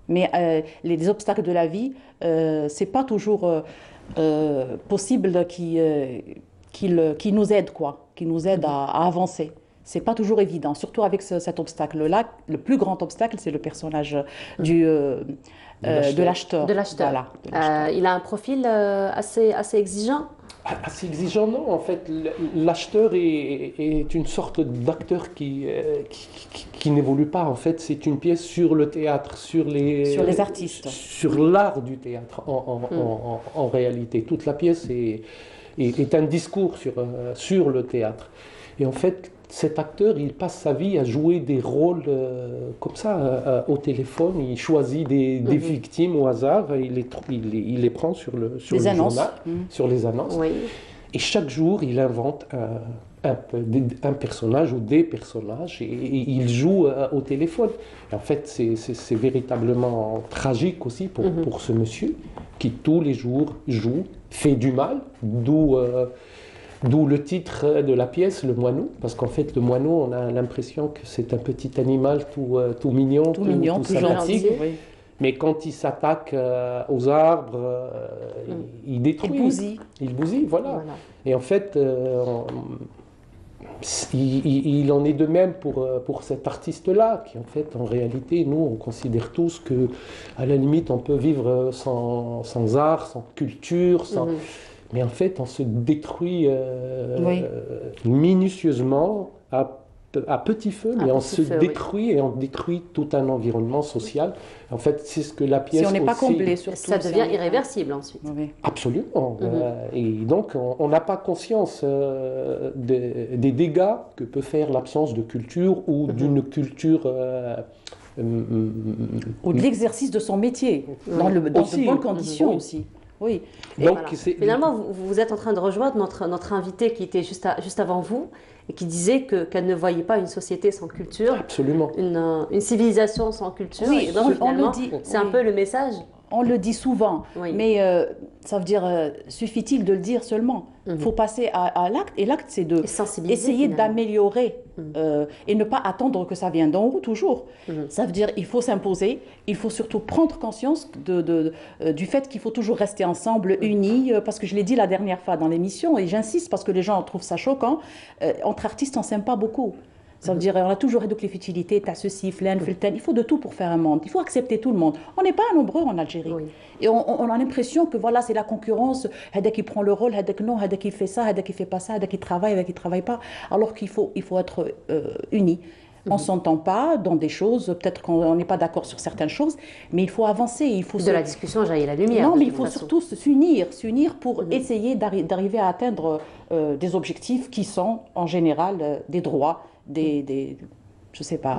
Mais les obstacles de la vie, c'est pas toujours possible qui nous aident, qui nous aident à avancer. C'est pas toujours évident, surtout avec cet obstacle-là. Le plus grand obstacle, c'est le personnage de l'acheteur. Voilà, il a un profil assez exigeant. Assez exigeant, non. En fait, l'acheteur est une sorte d'acteur qui n'évolue pas. En fait, c'est une pièce sur le théâtre, sur les artistes, sur l'art du théâtre. En réalité, toute la pièce est un discours sur le théâtre. Et en fait, cet acteur, il passe sa vie à jouer des rôles comme ça, au téléphone. Il choisit des victimes au hasard, il les prend sur les annonces. Sur les annonces. Oui. Et chaque jour, il invente un personnage ou des personnages et il joue au téléphone. Et en fait, c'est véritablement tragique aussi pour ce monsieur qui tous les jours joue, fait du mal, d'où le titre de la pièce, Le Moineau, parce qu'en fait, le moineau, on a l'impression que c'est un petit animal tout mignon, tout sympathique. Oui. Mais quand il s'attaque aux arbres, il détruit. Il bousille, voilà. Et en fait, il en est de même pour cet artiste-là, qui en fait, en réalité, nous, on considère tous que, à la limite, on peut vivre sans art, sans culture, sans... Mais en fait, on se détruit minutieusement, à petit feu, mais on se détruit et on détruit tout un environnement social. En fait, c'est ce que la pièce... Si on n'est pas comblé, surtout. Ça devient irréversible ensuite. Oui. Absolument. Et donc, on n'a pas conscience des dégâts que peut faire l'absence de culture ou d'une culture... ou de l'exercice de son métier, dans de bonnes conditions aussi. Oui. Donc, finalement, vous êtes en train de rejoindre notre invité qui était juste avant vous et qui disait qu'elle ne voyait pas une société sans culture, absolument, une civilisation sans culture. Oui, et donc, on le dit. C'est un peu le message. On le dit souvent, mais ça veut dire, suffit-il de le dire seulement. Il faut passer à l'acte, et l'acte, c'est essayer d'améliorer et ne pas attendre que ça vienne d'en haut toujours. Ça veut dire il faut s'imposer, il faut surtout prendre conscience du fait qu'il faut toujours rester ensemble, unis, parce que je l'ai dit la dernière fois dans l'émission, et j'insiste parce que les gens trouvent ça choquant, entre artistes, on ne s'aime pas beaucoup. Ça veut dire, on a toujours réduit les futilités, t'as ceci, flan, filten. Il faut de tout pour faire un monde. Il faut accepter tout le monde. On n'est pas nombreux en Algérie. Et on a l'impression que voilà, c'est la concurrence. Hadek qui prend le rôle, Hadek non, Hadek qui fait ça, Hadek qui fait pas ça, Hadek qui travaille, Hadek qui travaille pas. Alors qu'il faut être unis. On ne s'entend pas dans des choses, peut-être qu'on n'est pas d'accord sur certaines choses, mais il faut avancer. Il faut la discussion jaillit la lumière. Non, mais il faut surtout s'unir pour essayer d'arriver à atteindre des objectifs qui sont en général des droits, je sais pas.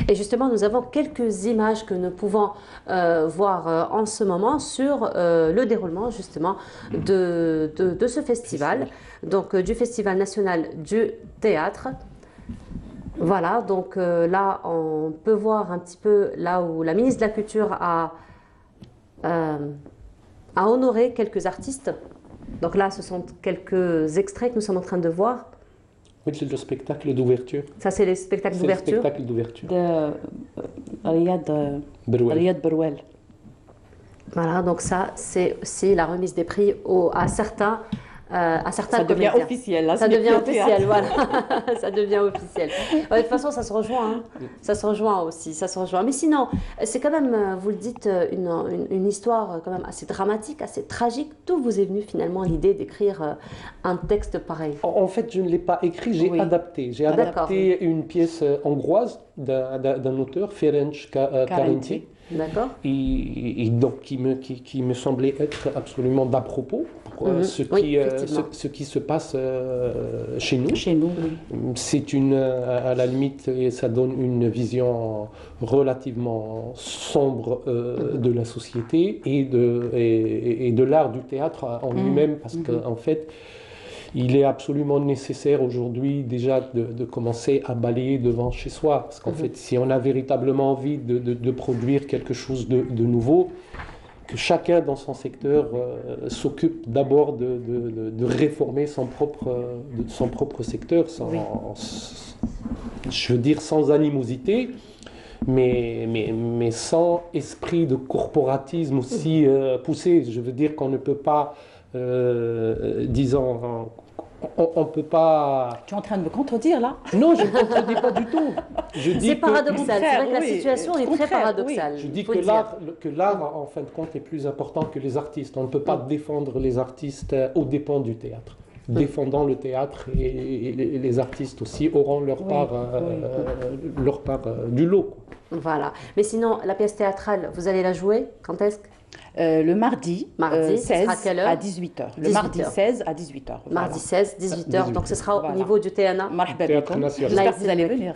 Et justement, nous avons quelques images que nous pouvons voir en ce moment sur le déroulement justement de ce festival, donc du Festival national du théâtre. Voilà, donc là, on peut voir un petit peu là où la ministre de la Culture a honoré quelques artistes. Donc là, ce sont quelques extraits que nous sommes en train de voir. Oui, c'est le spectacle d'ouverture. Ça, c'est le spectacle d'ouverture. C'est le spectacle d'ouverture. De Riyad Berouel. Voilà, donc ça, c'est aussi la remise des prix à certains ça devient comédiens. officiel. Là, ça devient officiel, voilà. Ça devient officiel. De toute façon, ça se rejoint. Hein. Ça se rejoint aussi, ça se rejoint. Mais sinon, c'est quand même, vous le dites, une histoire quand même assez dramatique, assez tragique. D'où vous est venue finalement l'idée d'écrire un texte pareil? En fait, je ne l'ai pas écrit, j'ai adapté. J'ai adapté une pièce hongroise d'un auteur, Ferenc Karinthy. D'accord. Et donc qui me semblait être absolument d'à propos pour ce qui se passe chez nous. Chez nous, C'est à la limite, ça donne une vision relativement sombre de la société et de l'art du théâtre en lui-même, parce qu'en fait, il est absolument nécessaire aujourd'hui déjà de commencer à balayer devant chez soi. Parce qu'en fait, si on a véritablement envie de produire quelque chose de nouveau, que chacun dans son secteur s'occupe d'abord de réformer son propre secteur, je veux dire sans animosité, mais sans esprit de corporatisme aussi poussé. Je veux dire qu'on ne peut pas, disons... On ne peut pas... Tu es en train de me contredire là? Non, je ne contredis pas du tout. C'est paradoxal, c'est vrai que la situation est très paradoxale. Je dis que l'art, en fin de compte, est plus important que les artistes. On ne peut pas défendre les artistes aux dépens du théâtre. Défendant le théâtre et les artistes aussi auront leur part du lot. Voilà. Mais sinon, la pièce théâtrale, vous allez la jouer? Quand est-ce que... Le mardi 16 à quelle heure? à 18h. Le mardi 16 à 18h. Mardi 16, 18h. Donc ce sera au niveau du TNA. Théâtre national. J'espère que vous allez venir.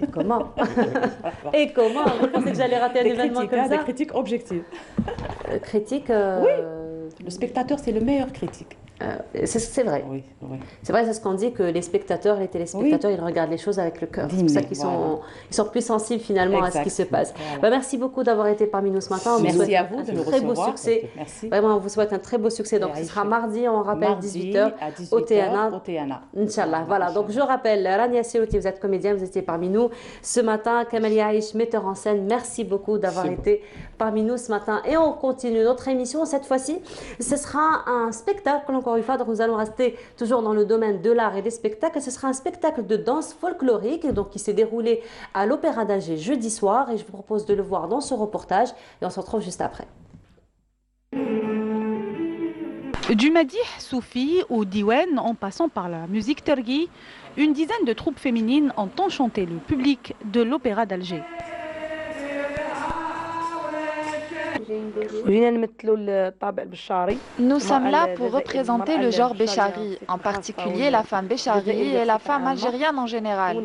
Et comment? Et comment? Vous pensez que j'allais rater un événement comme ça? Des critiques objectives. Critiques Oui. Le spectateur, c'est le meilleur critique. C'est vrai. Oui. C'est vrai, c'est ce qu'on dit, que les spectateurs, les téléspectateurs, ils regardent les choses avec le cœur. C'est pour ça qu'ils sont plus sensibles finalement à ce qui se passe. Voilà. Merci beaucoup d'avoir été parmi nous ce matin. Merci à vous de nous recevoir. Beau succès. Merci. Vraiment, on vous souhaite un très beau succès. Donc, ce sera mardi, on rappelle, 18h au TNA. Inch'Allah. Voilà. Donc, je rappelle, Rania Selouti, vous êtes comédienne, vous étiez parmi nous ce matin. Kamali Aïch, metteur en scène, merci beaucoup d'avoir été parmi nous ce matin. Et on continue notre émission. Cette fois-ci, ce sera un spectacle. Encore une fois, donc nous allons rester toujours dans le domaine de l'art et des spectacles. Ce sera un spectacle de danse folklorique donc, qui s'est déroulé à l'Opéra d'Alger jeudi soir et je vous propose de le voir dans ce reportage et on se retrouve juste après. Du Madih Soufi au Diwan en passant par la musique Tergui, une dizaine de troupes féminines ont enchanté le public de l'Opéra d'Alger. Nous sommes là pour représenter le genre Béchari, en particulier la femme Béchari et la femme algérienne en général.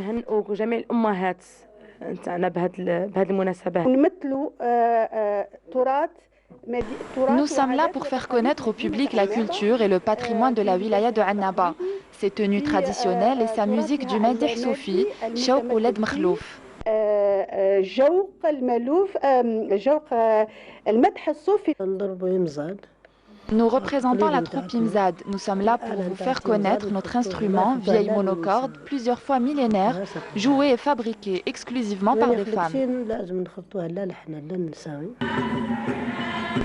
Nous sommes là pour faire connaître au public la culture et le patrimoine de la wilaya de Annaba, ses tenues traditionnelles et sa musique du Madih Soufi, Shawq Ouled Makhlouf. Nous représentons la troupe Imzad. Nous sommes là pour vous faire connaître notre instrument, vieille monocorde, plusieurs fois millénaire, joué et fabriqué exclusivement par des femmes.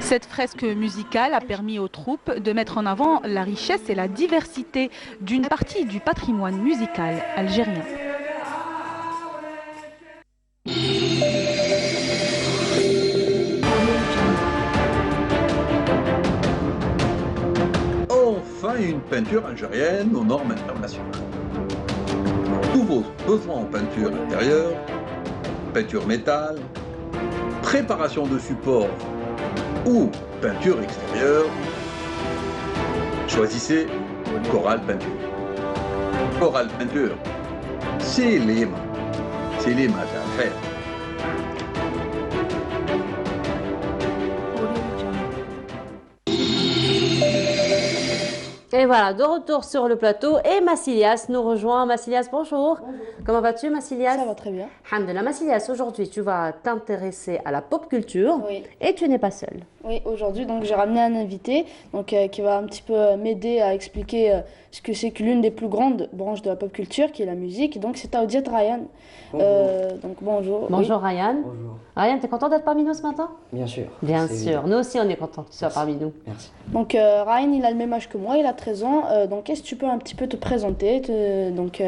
Cette fresque musicale a permis aux troupes de mettre en avant la richesse et la diversité d'une partie du patrimoine musical algérien. Enfin, une peinture algérienne aux normes internationales. Tous vos besoins en peinture intérieure, peinture métal, préparation de support ou peinture extérieure, choisissez Coral Peinture. Coral Peinture, c'est les mains à faire. Et voilà, de retour sur le plateau. Et Massilias nous rejoint. Massilias, bonjour. Bonjour. Comment vas-tu, Massilias? Ça va très bien. Alhamdulillah. Massilias, aujourd'hui, tu vas t'intéresser à la pop culture. Oui. Et tu n'es pas seule. Oui, aujourd'hui, donc j'ai ramené un invité qui va un petit peu m'aider à expliquer ce que c'est que l'une des plus grandes branches de la pop culture, qui est la musique. Donc c'est Aoudiat Ryan. Donc bonjour. Bonjour oui. Ryan. Bonjour. Ryan, tu es content d'être parmi nous ce matin? Bien sûr. Bien sûr. Évident. Nous aussi, on est content que tu sois parmi nous. Merci. Donc Ryan, il a le même âge que moi, il a 13 ans. Donc est-ce que tu peux un petit peu te présenter,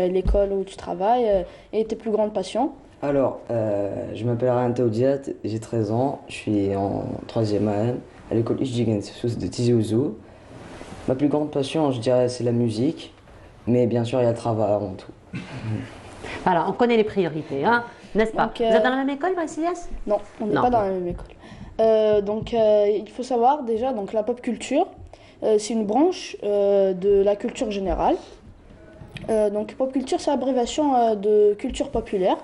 l'école où tu travailles et tes plus grandes passions? Alors, je m'appelle Ryan Aoudiat, j'ai 13 ans, je suis en 3e AN à l'école Ijdigen de Tizi Ouzou. Ma plus grande passion, je dirais, c'est la musique, mais bien sûr, il y a le travail avant tout. Voilà, on connaît les priorités, hein, n'est-ce pas? Donc, Vous êtes dans la même école, Massilias? Non, on n'est pas dans la même école. Il faut savoir déjà, donc, la pop culture, c'est une branche de la culture générale. Donc pop culture, c'est l'abréviation de culture populaire.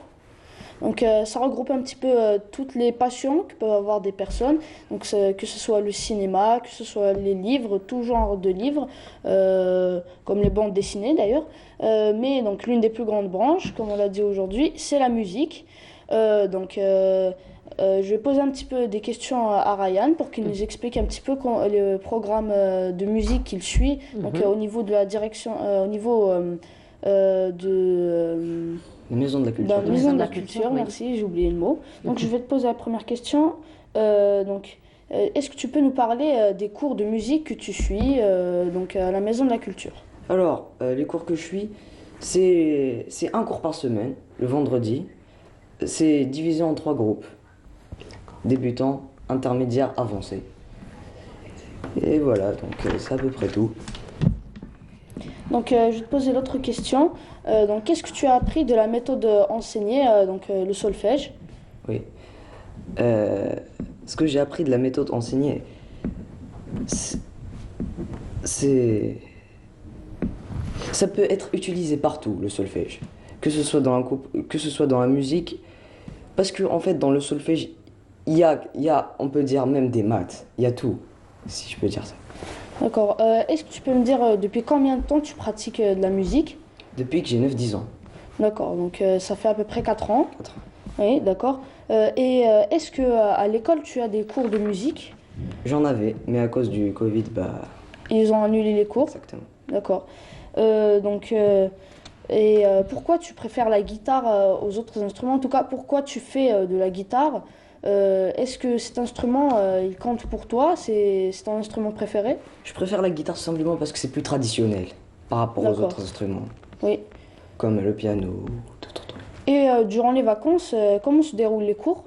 Donc ça regroupe un petit peu toutes les passions que peuvent avoir des personnes, donc que ce soit le cinéma, que ce soit les livres, tout genre de livres, comme les bandes dessinées d'ailleurs. Mais donc l'une des plus grandes branches, comme on l'a dit aujourd'hui, c'est la musique. Je vais poser un petit peu des questions à Ryan pour qu'il nous explique un petit peu le programme de musique qu'il suit, donc au niveau de la direction, au niveau La maison de la culture. La maison de la culture, merci, j'ai oublié le mot. Donc je vais te poser la première question. Est-ce que tu peux nous parler des cours de musique que tu suis à la maison de la culture? Alors, les cours que je suis, c'est un cours par semaine, le vendredi. C'est divisé en 3 groupes. Débutant, intermédiaire, avancé. Et voilà, donc c'est à peu près tout. Donc je vais te poser l'autre question. Qu'est-ce que tu as appris de la méthode enseignée, le solfège? Oui. Ce que j'ai appris de la méthode enseignée, c'est... Ça peut être utilisé partout, le solfège. Que ce soit dans la musique, parce qu'en fait, dans le solfège, il y a, on peut dire, même des maths. Il y a tout, si je peux dire ça. D'accord. Est-ce que tu peux me dire depuis combien de temps tu pratiques de la musique? Depuis que j'ai 9-10 ans. D'accord, donc ça fait à peu près 4 ans. 4 ans. Oui, d'accord. Est-ce qu'à l'école tu as des cours de musique? J'en avais, mais à cause du Covid, Ils ont annulé les cours? Exactement. D'accord. Pourquoi tu préfères la guitare aux autres instruments? En tout cas, pourquoi tu fais de la guitare? Est-ce que cet instrument, il compte pour toi? C'est ton instrument préféré? Je préfère la guitare simplement parce que c'est plus traditionnel par rapport aux autres instruments. Oui. Comme le piano, d'autres trucs. Et durant les vacances, comment se déroulent les cours?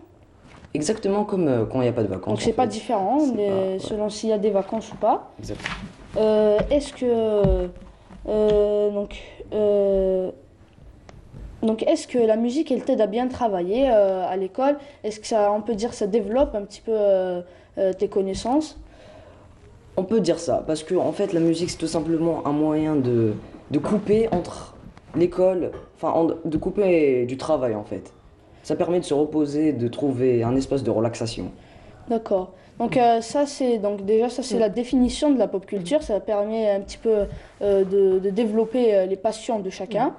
Exactement comme quand il n'y a pas de vacances. Donc c'est pas différent, selon s'il y a des vacances ou pas. Exactement. Est-ce que... est-ce que la musique, elle t'aide à bien travailler à l'école? Est-ce que ça, on peut dire, ça développe un petit peu tes connaissances? On peut dire ça, parce que en fait, la musique, c'est tout simplement un moyen de couper entre l'école, de couper du travail, en fait. Ça permet de se reposer, de trouver un espace de relaxation. D'accord. Donc c'est la définition de la pop culture. Ça permet un petit peu de développer les passions de chacun.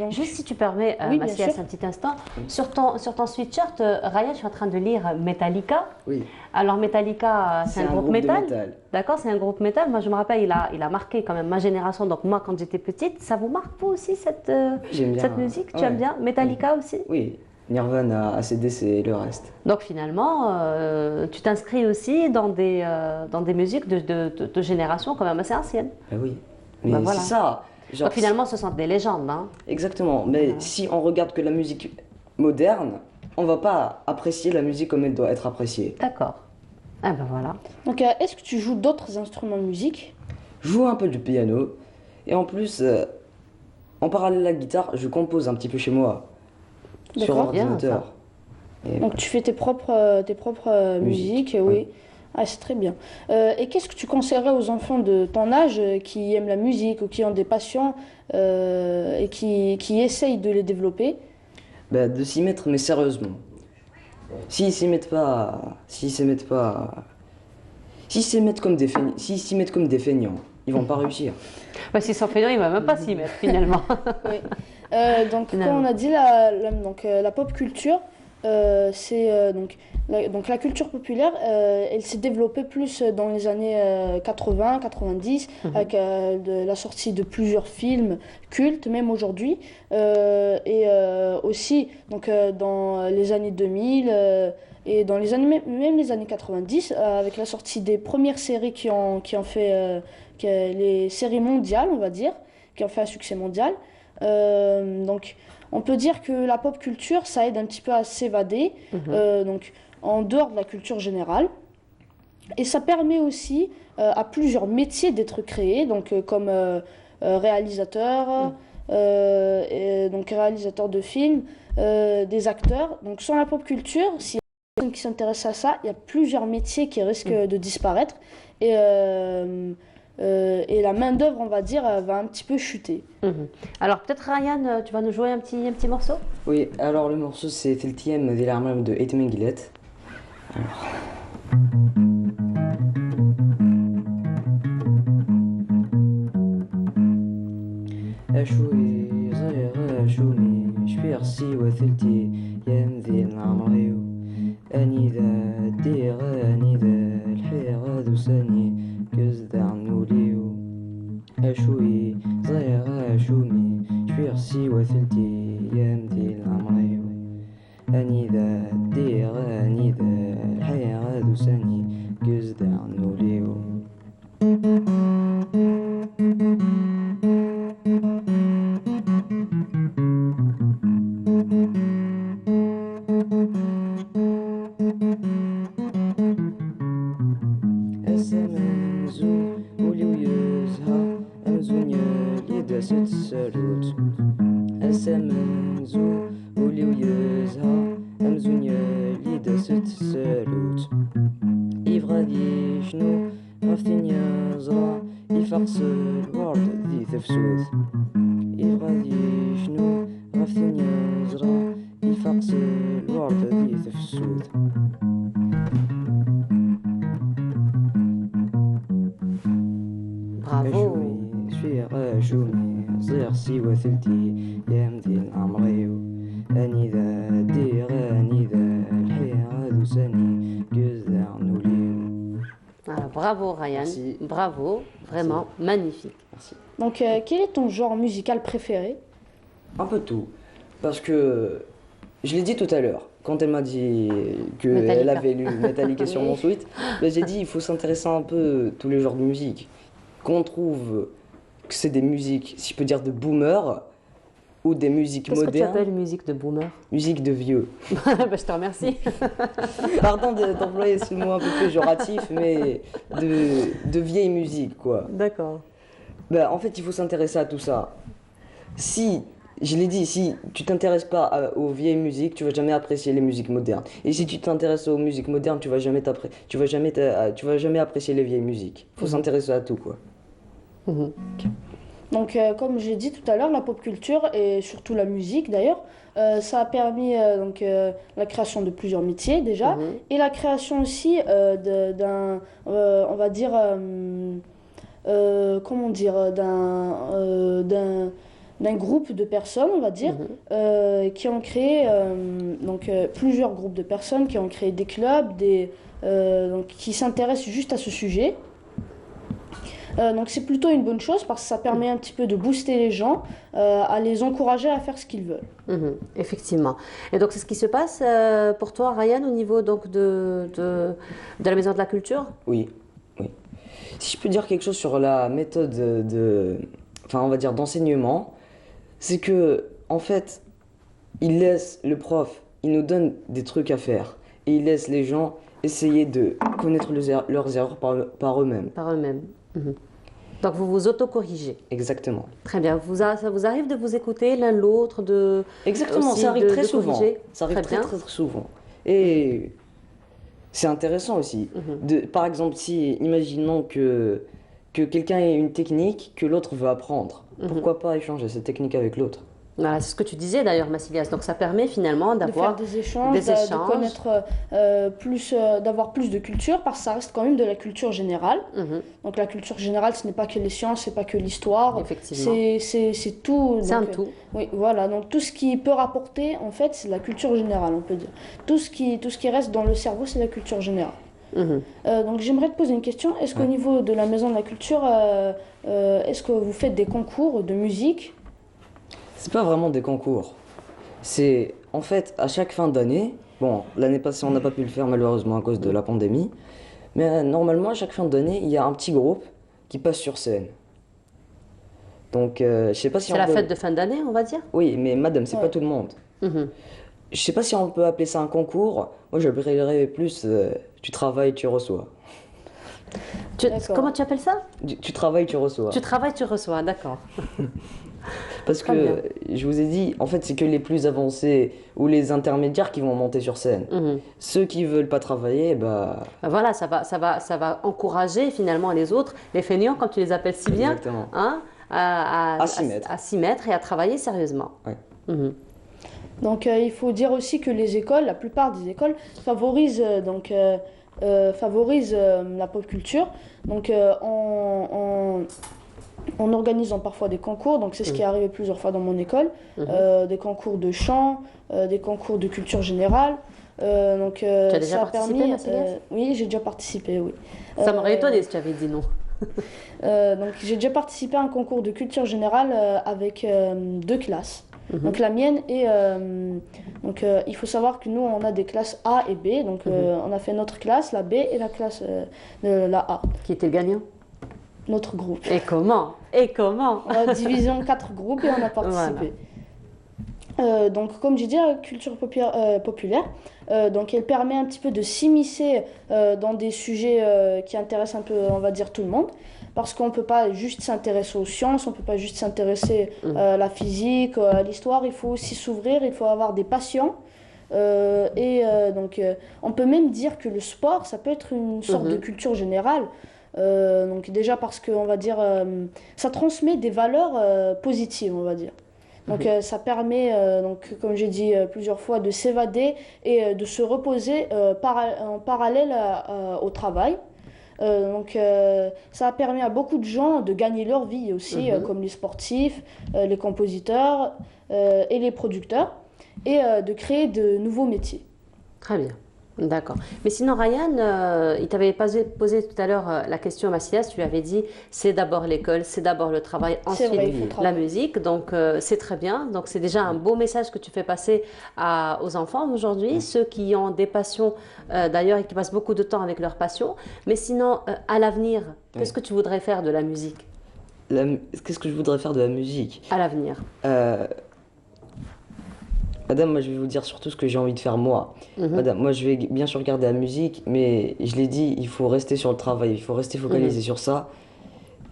Juste si tu permets, oui, Massilias, un petit instant. Sur ton sweatshirt, Ryan, je suis en train de lire Metallica. Oui. Alors Metallica, c'est un groupe métal. D'accord, c'est un groupe métal. Moi, je me rappelle, il a marqué quand même ma génération. Donc moi, quand j'étais petite, ça vous marque vous aussi cette musique? Tu aimes bien Metallica aussi? Oui. Nirvana, AC/DC et le reste. Donc finalement, tu t'inscris aussi dans des musiques de génération quand même assez ancienne. Oui, mais voilà. C'est ça. Genre, donc finalement, ce sont des légendes. Hein. Exactement, mais si on regarde que la musique moderne, on va pas apprécier la musique comme elle doit être appréciée. D'accord. Ah ben voilà. Donc est-ce que tu joues d'autres instruments de musique? Je joue un peu du piano, et en plus, en parallèle à la guitare, je compose un petit peu chez moi. Sur ordinateur. Donc tu fais tes propres musiques, oui. Ah, c'est très bien. Et qu'est-ce que tu conseillerais aux enfants de ton âge qui aiment la musique ou qui ont des passions et qui essayent de les développer? De s'y mettre, mais sérieusement. S'ils s'y mettent comme des feignants, ils vont pas réussir. Bah, s'ils sont feignants, ils ne vont même pas s'y mettre finalement. Oui. Donc, comme on a dit, la pop culture, c'est donc la culture populaire, elle s'est développée plus dans les années 80-90, avec la sortie de plusieurs films cultes, même aujourd'hui, et aussi donc, dans les années 2000 et dans les années, même les années 90, avec la sortie des premières séries qui ont fait les séries mondiales, on va dire, qui ont fait un succès mondial. Donc, on peut dire que la pop culture, ça aide un petit peu à s'évader, donc en dehors de la culture générale. Et ça permet aussi à plusieurs métiers d'être créés, donc comme réalisateur, donc réalisateur de films, des acteurs. Donc sans la pop culture, s'il y a des personnes qui s'intéressent à ça, il y a plusieurs métiers qui risquent de disparaître. Et la main-d'œuvre, on va dire, va un petit peu chuter. Alors peut-être Ryan, tu vas nous jouer un petit morceau? Oui, alors le morceau c'est Teltiem de l'armée de Ethem Gillette. Alors. أشوي صغير أشومي شبيرسي وثلتي يمذي العمريو أني ذا الدير أني ذا الحيرة ذو ساني كزد عنوليو أشوي صغير أشومي شبيرسي وثلتي يمذي العمريو أني ذا الدير أني ذا الحيرة ذو ساني كزد عنوليو Bravo Ryan, merci. Bravo, vraiment merci. Magnifique. Merci. Donc quel est ton genre musical préféré? Un peu tout, parce que je l'ai dit tout à l'heure, quand elle m'a dit qu'elle avait lu Metallica sur mon suite, ben, j'ai dit il faut s'intéresser un peu tous les genres de musique. Qu'on trouve que c'est des musiques, si je peux dire, de boomer ou des musiques modernes. Qu'est-ce que tu appelles musique de boomer? Musique de vieux. Bah, je te remercie. Pardon d'employer ce mot un peu péjoratif, mais de vieille musique, quoi. D'accord. Bah, en fait, il faut s'intéresser à tout ça. Si, je l'ai dit, si tu t'intéresses pas aux vieilles musiques, tu vas jamais apprécier les musiques modernes. Et si tu t'intéresses aux musiques modernes, tu vas jamais apprécier les vieilles musiques. Il faut s'intéresser à tout, quoi. Okay. Donc, comme j'ai dit tout à l'heure, la pop culture et surtout la musique d'ailleurs, ça a permis la création de plusieurs métiers déjà, et la création aussi d'un, on va dire, comment dire, d'un groupe de personnes, on va dire, qui ont créé plusieurs groupes de personnes qui ont créé des clubs, qui s'intéressent juste à ce sujet. Donc c'est plutôt une bonne chose parce que ça permet un petit peu de booster les gens, à les encourager à faire ce qu'ils veulent. Effectivement. Et donc c'est ce qui se passe pour toi, Ryan, au niveau donc, de la Maison de la Culture? Oui, oui. Si je peux dire quelque chose sur la méthode on va dire d'enseignement, c'est que en fait, il laisse le prof, il nous donne des trucs à faire et il laisse les gens essayer de connaître leurs erreurs par eux-mêmes. Par eux-mêmes. Donc vous vous autocorrigez. Exactement. Très bien. Ça vous arrive de vous écouter l'un l'autre, de exactement. Ça arrive très souvent. Ça arrive très souvent. Et c'est intéressant aussi. Par exemple, si imaginons que quelqu'un ait une technique que l'autre veut apprendre, pourquoi pas échanger cette technique avec l'autre? Voilà, c'est ce que tu disais d'ailleurs, Massilias. Donc ça permet finalement d'avoir des échanges, de connaître d'avoir plus de culture, parce que ça reste quand même de la culture générale. Donc la culture générale, ce n'est pas que les sciences, c'est pas que l'histoire. Effectivement. C'est tout. C'est un tout. Oui, voilà. Donc tout ce qui peut rapporter, en fait, c'est la culture générale, on peut dire. Tout ce qui reste dans le cerveau, c'est la culture générale. Donc j'aimerais te poser une question. Est-ce qu'au niveau de la Maison de la Culture, est-ce que vous faites des concours de musique? C'est pas vraiment des concours. C'est en fait à chaque fin d'année. Bon, l'année passée on n'a pas pu le faire malheureusement à cause de la pandémie. Mais normalement à chaque fin d'année il y a un petit groupe qui passe sur scène. Donc je sais pas si c'est la fête de fin d'année, on va dire. Oui, mais madame, c'est pas tout le monde. Je sais pas si on peut appeler ça un concours. Moi j'appellerais plus tu travailles, tu reçois. Comment tu appelles ça? Tu travailles, tu reçois. Tu travailles, tu reçois, d'accord. Parce que je vous ai dit, en fait, c'est que les plus avancés ou les intermédiaires qui vont monter sur scène. Ceux qui veulent pas travailler, voilà, ça va encourager finalement les autres, les feignants, comme tu les appelles si bien, hein, à s'y mettre et à travailler sérieusement. Ouais. Donc il faut dire aussi que les écoles, la plupart des écoles, favorisent la pop culture. Donc en organisant parfois des concours, donc c'est ce qui est arrivé plusieurs fois dans mon école, des concours de chant, des concours de culture générale. Tu as déjà participé, oui, j'ai déjà participé, oui. Ça m'aurait étonné si tu avais dit non. Donc j'ai déjà participé à un concours de culture générale avec 2 classes. Donc la mienne et il faut savoir que nous on a des classes A et B, donc on a fait notre classe, la B et la classe la A. Qui était le gagnant? Notre groupe. Et comment? On a divisé en 4 groupes et on a participé. Voilà. Donc comme j'ai dit, culture populaire, donc elle permet un petit peu de s'immiscer dans des sujets qui intéressent un peu, on va dire, tout le monde. Parce qu'on ne peut pas juste s'intéresser aux sciences, on ne peut pas juste s'intéresser à la physique, à l'histoire. Il faut aussi s'ouvrir, il faut avoir des passions. Donc on peut même dire que le sport, ça peut être une sorte de culture générale. Donc déjà parce que, on va dire, ça transmet des valeurs positives, on va dire. Donc ça permet, donc, comme j'ai dit plusieurs fois, de s'évader et de se reposer en parallèle au travail. Donc ça a permis à beaucoup de gens de gagner leur vie aussi, comme les sportifs, les compositeurs et les producteurs, et de créer de nouveaux métiers. Très bien, d'accord. Mais sinon, Ryan, il t'avait posé tout à l'heure la question à Massilias, tu lui avais dit c'est d'abord l'école, c'est d'abord le travail, ensuite la musique, donc c'est très bien. Donc c'est déjà un beau message que tu fais passer aux enfants aujourd'hui, ceux qui ont des passions d'ailleurs et qui passent beaucoup de temps avec leurs passions. Mais sinon, à l'avenir, qu'est-ce que tu voudrais faire de la musique? Qu'est-ce que je voudrais faire de la musique? À l'avenir. Madame, moi je vais vous dire surtout ce que j'ai envie de faire moi. Madame, moi je vais bien sûr regarder la musique, mais je l'ai dit, il faut rester sur le travail, il faut rester focalisé sur ça.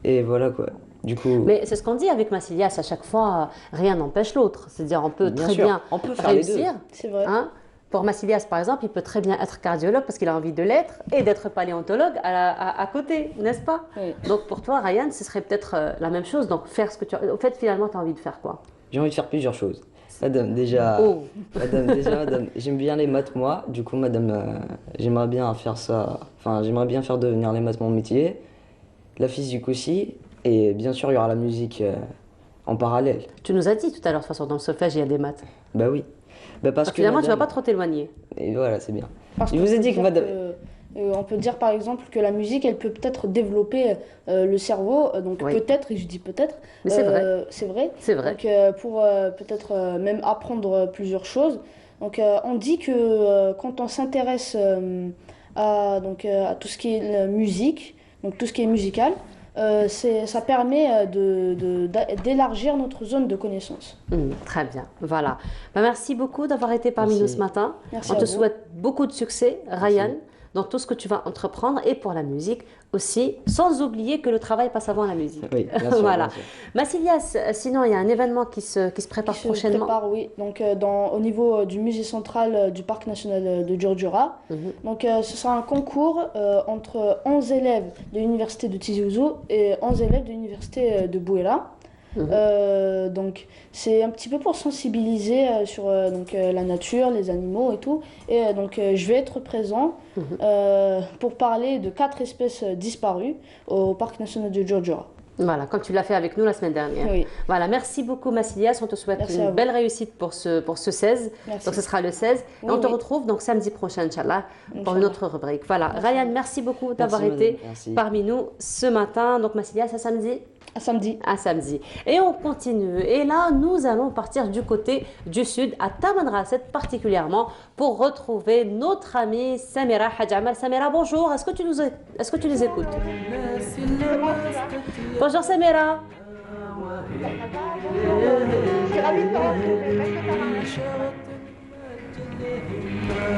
Et voilà quoi. Du coup... Mais c'est ce qu'on dit avec Massilias, à chaque fois, rien n'empêche l'autre. C'est-à-dire on peut très bien faire réussir. C'est vrai. Hein. Pour Massilias, par exemple, il peut très bien être cardiologue parce qu'il a envie de l'être et d'être paléontologue à côté, n'est-ce pas? Donc pour toi, Ryan, ce serait peut-être la même chose. Donc faire ce que tu as... Au fait, finalement, tu as envie de faire quoi? J'ai envie de faire plusieurs choses. Madame, déjà, madame, j'aime bien les maths, moi. Du coup, madame, j'aimerais bien faire ça. Enfin, j'aimerais bien faire devenir les maths mon métier. La physique aussi. Et bien sûr, il y aura la musique en parallèle. Tu nous as dit tout à l'heure, de toute façon, dans le solfège, il y a des maths. Bah oui. Bah parce que finalement, madame... tu vas pas trop t'éloigner. Et voilà, c'est bien. Parce je vous ai dit que madame... on peut dire par exemple que la musique, elle peut peut-être développer le cerveau, donc peut-être, et je dis peut-être, mais c'est vrai. C'est vrai. Donc pour peut-être même apprendre plusieurs choses. Donc on dit que quand on s'intéresse à tout ce qui est musique, donc tout ce qui est musical, ça permet d'élargir notre zone de connaissance. Très bien, voilà. Merci beaucoup d'avoir été parmi nous ce matin. Merci. On te souhaite beaucoup de succès, Ryan, dans tout ce que tu vas entreprendre et pour la musique aussi, sans oublier que le travail passe avant la musique. Oui, bien sûr, voilà. bien sûr. Massilias, sinon il y a un événement qui se prépare prochainement. Oui. Donc au niveau du musée central du parc national de Djurdjura. Donc ce sera un concours entre 11 élèves de l'université de Tizi Ouzou et 11 élèves de l'université de Bouéla. Donc c'est un petit peu pour sensibiliser sur la nature, les animaux et tout. Et donc je vais être présent pour parler de 4 espèces disparues au parc national de Giorgio. Voilà, comme tu l'as fait avec nous la semaine dernière. Oui. Voilà, merci beaucoup Massilias, on te souhaite une belle réussite pour ce 16. Merci. Donc ce sera le 16. Et on te retrouve donc samedi prochain, Inch'Allah, pour une autre rubrique. Voilà, Ryan, merci beaucoup d'avoir été parmi nous ce matin. Donc Massilias, à samedi. À samedi. À samedi. Et on continue. Et là, nous allons partir du côté du sud, à Tamanrasset particulièrement, pour retrouver notre amie Samira Hadjamal. Samira, bonjour. Est-ce que tu les écoutes? Bonjour Samira.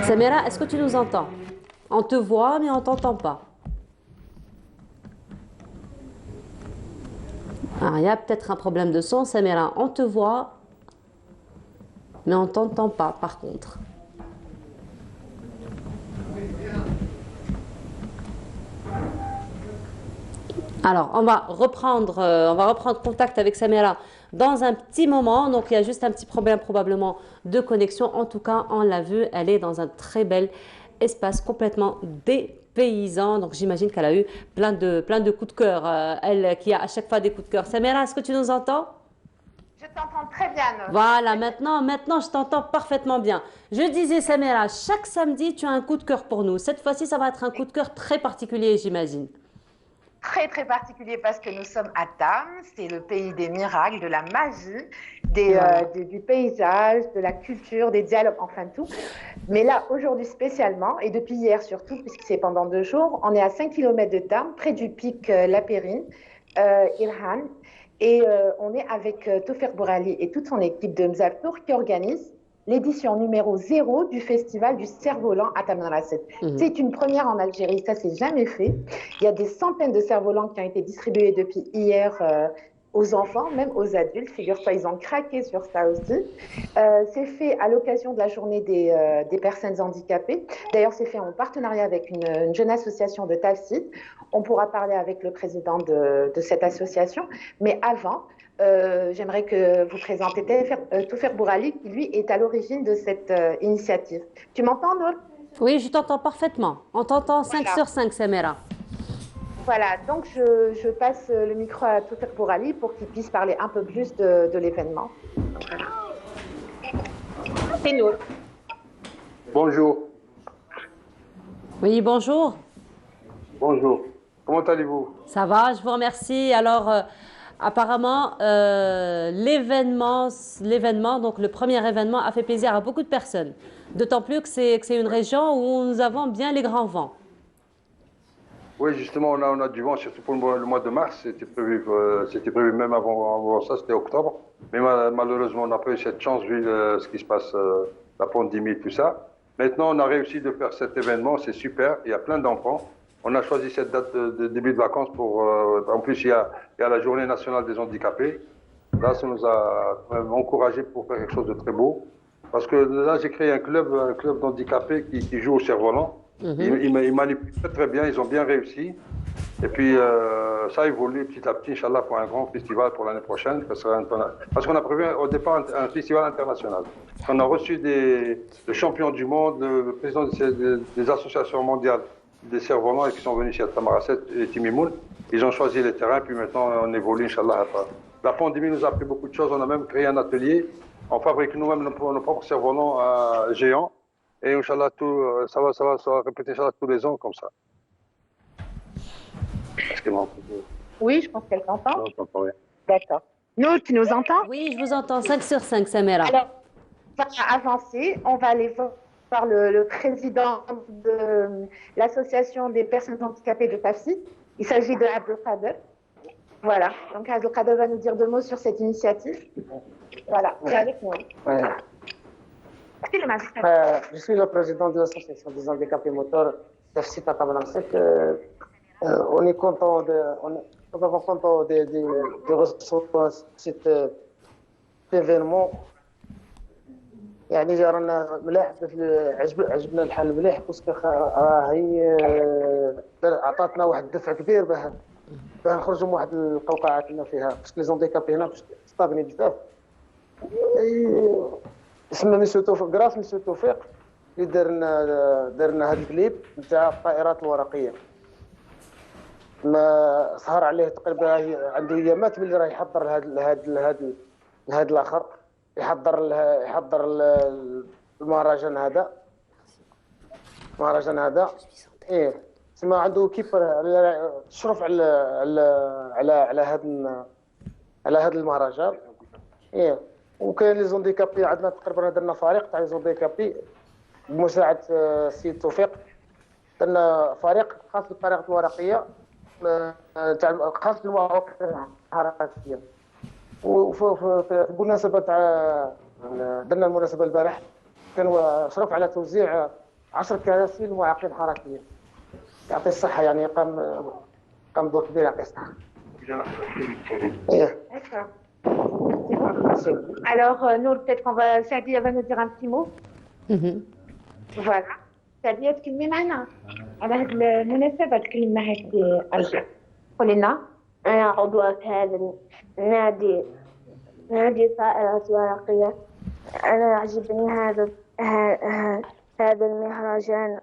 Samira, est-ce que tu nous entends? On te voit, mais on ne t'entend pas. Alors, il y a peut-être un problème de son. Samira, on te voit, mais on ne t'entend pas par contre. Alors, on va reprendre contact avec Samira dans un petit moment. Donc, il y a juste un petit problème probablement de connexion. En tout cas, on l'a vu, elle est dans un très bel espace complètement dépaysant. Donc, j'imagine qu'elle a eu plein de coups de cœur. Elle qui a à chaque fois des coups de cœur. Samira, est-ce que tu nous entends? Je t'entends très bien. Voilà, maintenant, je t'entends parfaitement bien. Je disais, Samira, chaque samedi, tu as un coup de cœur pour nous. Cette fois-ci, ça va être un coup de cœur très particulier, j'imagine. Très, très particulier parce que nous sommes à Tam, c'est le pays des miracles, de la magie, du paysage, de la culture, des dialogues, enfin tout. Mais là, aujourd'hui spécialement, et depuis hier surtout, puisque c'est pendant 2 jours, on est à 5 km de Tam, près du pic La Périne, Irhan, et on est avec Toufer Bourali et toute son équipe de Mzabtour qui organise l'édition numéro 0 du festival du cerf-volant à Tamanrasset. C'est une première en Algérie, ça s'est jamais fait. Il y a des centaines de cerfs-volants qui ont été distribués depuis hier aux enfants, même aux adultes. Figure-toi, ils ont craqué sur ça aussi. C'est fait à l'occasion de la journée des personnes handicapées. D'ailleurs, c'est fait en partenariat avec une jeune association de Tafsir. On pourra parler avec le président de cette association. Mais avant, j'aimerais que vous présentiez Toufer Bourali, qui lui est à l'origine de cette initiative. Tu m'entends, Nour? Oui, je t'entends parfaitement. On t'entend 5 sur 5, Samira. Voilà, donc je passe le micro à Toufer Bourali pour qu'il puisse parler un peu plus de l'événement. C'est Nour. Bonjour. Oui, bonjour. Bonjour. Comment allez-vous? Ça va, je vous remercie. Alors, apparemment, l'événement, donc le premier événement, a fait plaisir à beaucoup de personnes. D'autant plus que c'est une région où nous avons bien les grands vents. Oui, justement, on a du vent, surtout pour le mois de mars. C'était prévu même avant ça, c'était octobre. Mais malheureusement, on n'a pas eu cette chance vu ce qui se passe, la pandémie et tout ça. Maintenant, on a réussi de faire cet événement, c'est super. Il y a plein d'enfants. On a choisi cette date de début de vacances pour... en plus, il y a la journée nationale des handicapés. Là, ça nous a encouragés pour faire quelque chose de très beau. Parce que là, j'ai créé un club d'handicapés qui joue au cerf-volant. Ils manipulent très, très bien, ils ont bien réussi. Et puis, ça évolue petit à petit, Inch'Allah, pour un grand festival pour l'année prochaine. Parce qu'on a prévu au départ un festival international. On a reçu le champion du monde, le président des associations mondiales des cerfs-volants qui sont venus ici à Tamanrasset et Timimoun. Ils ont choisi les terrains, puis maintenant on évolue, Inch'Allah. La pandémie nous a appris beaucoup de choses. On a même créé un atelier. On fabrique nous-mêmes nos propres cerfs-volants géants. Et Inch'Allah, ça va se répéter tous les ans comme ça. Oui, je pense qu'elle t'entend. Non, je t'entends rien. D'accord. Nous, tu nous entends? Oui, je vous entends 5 sur 5, Samira. Alors, on va avancer. On va aller voir le président de l'association des personnes handicapées de Tafsir. Il s'agit de Abdelkader. Voilà. Donc, Abdelkader va nous dire 2 mots sur cette initiative. Voilà. C'est avec nous. Ouais. Je suis le président de l'association des handicapés moteurs Tafsir à Tamanrasset. On est content de recevoir cet événement. يعني رانا ملاح عجبنا الحال مليح باسكو راهي عطاتنا واحد الدفع كبير باه باه نخرجوا من واحد القوقعه كنا فيها باسكو لي زونديكابي هنا ستاغني بزاف. اسمنا مسيو توفيق كراس مسيو توفيق اللي دار لنا هذا الكليب نتاع الطائرات الورقيه. ما سهر عليه تقريبا عنده ايامات باللي راه يحضر لهذا الاخر، يحضر المهرجان هذا. ايه تسمى عنده كيبر تشرف على هذا المهرجان. ايه وكاين لي زونديكابي عندنا تقريبا درنا فريق تاع لي زونديكابي بمساعده السيد توفيق. درنا فريق خاص بالطريقه الورقيه تاع خاص بالمواقع الحركيه. وفي المناسبه تاع درنا المناسبه البارح كان شرف على توزيع 10 كراسي للمعاقين الحركيه. يعطي الصحه يعني قام بدور كبير يعطي الصحه. Alors, Nour, peut-être qu'on va. Sadi, elle va nous dire un petit mot. Voilà. Sadi, تكلمي معنا على هذه المناسبة، تكلمنا هذه أرجع. قولي لنا. أنا عضوة في هذا نادي طائرات ورقية. أنا يعجبني هذا المهرجان.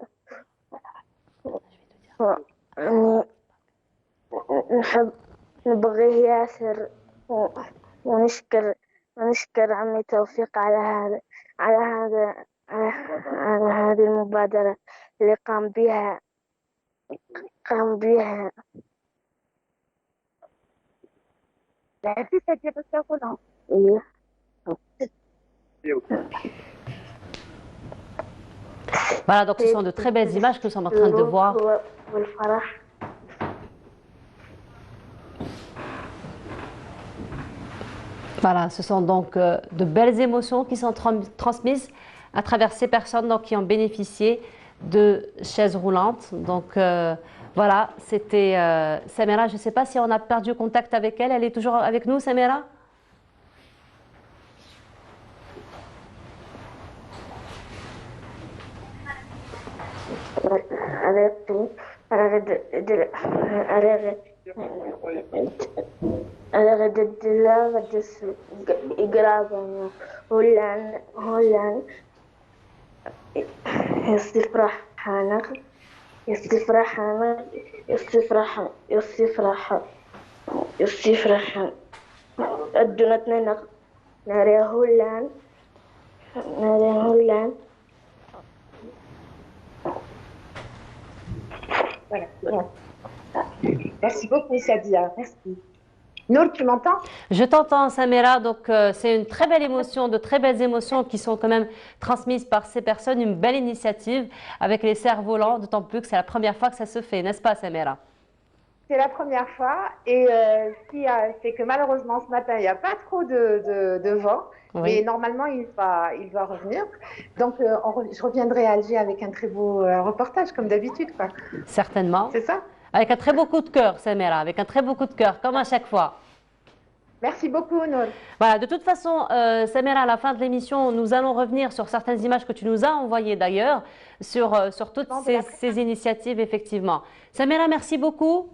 نبغيه ياسر ونشكر عمي توفيق على هذه المبادرة اللي قام بها. لعبتي سادية بس تقولها. إيه. Voilà, donc ce sont de très belles images que nous sommes en train de voir. Voilà, ce sont donc de belles émotions qui sont transmises à travers ces personnes donc, qui ont bénéficié de chaises roulantes. Donc voilà, c'était Samira. Je ne sais pas si on a perdu contact avec elle. Elle est toujours avec nous, Samira? أنا غدا يقرابنا هولان يستفرح أدنتنا ناري هولان. Voilà. Merci beaucoup, Sadia. Merci. Nour, tu m'entends? Je t'entends, Samira. Donc, c'est une très belle émotion, de très belles émotions qui sont quand même transmises par ces personnes. Une belle initiative avec les cerfs-volants, d'autant plus que c'est la première fois que ça se fait, n'est-ce pas, Samira? C'est la première fois et c'est que malheureusement ce matin il n'y a pas trop de vent, oui. Mais normalement il va revenir. Donc je reviendrai à Alger avec un très beau reportage comme d'habitude, quoi. Certainement. C'est ça? Avec un très beau coup de cœur, Samira, avec un très beau coup de cœur, comme à chaque fois. Merci beaucoup, Nour. Voilà, de toute façon, Samira, à la fin de l'émission, nous allons revenir sur certaines images que tu nous as envoyées d'ailleurs, sur toutes ces initiatives, effectivement. Samira, merci beaucoup.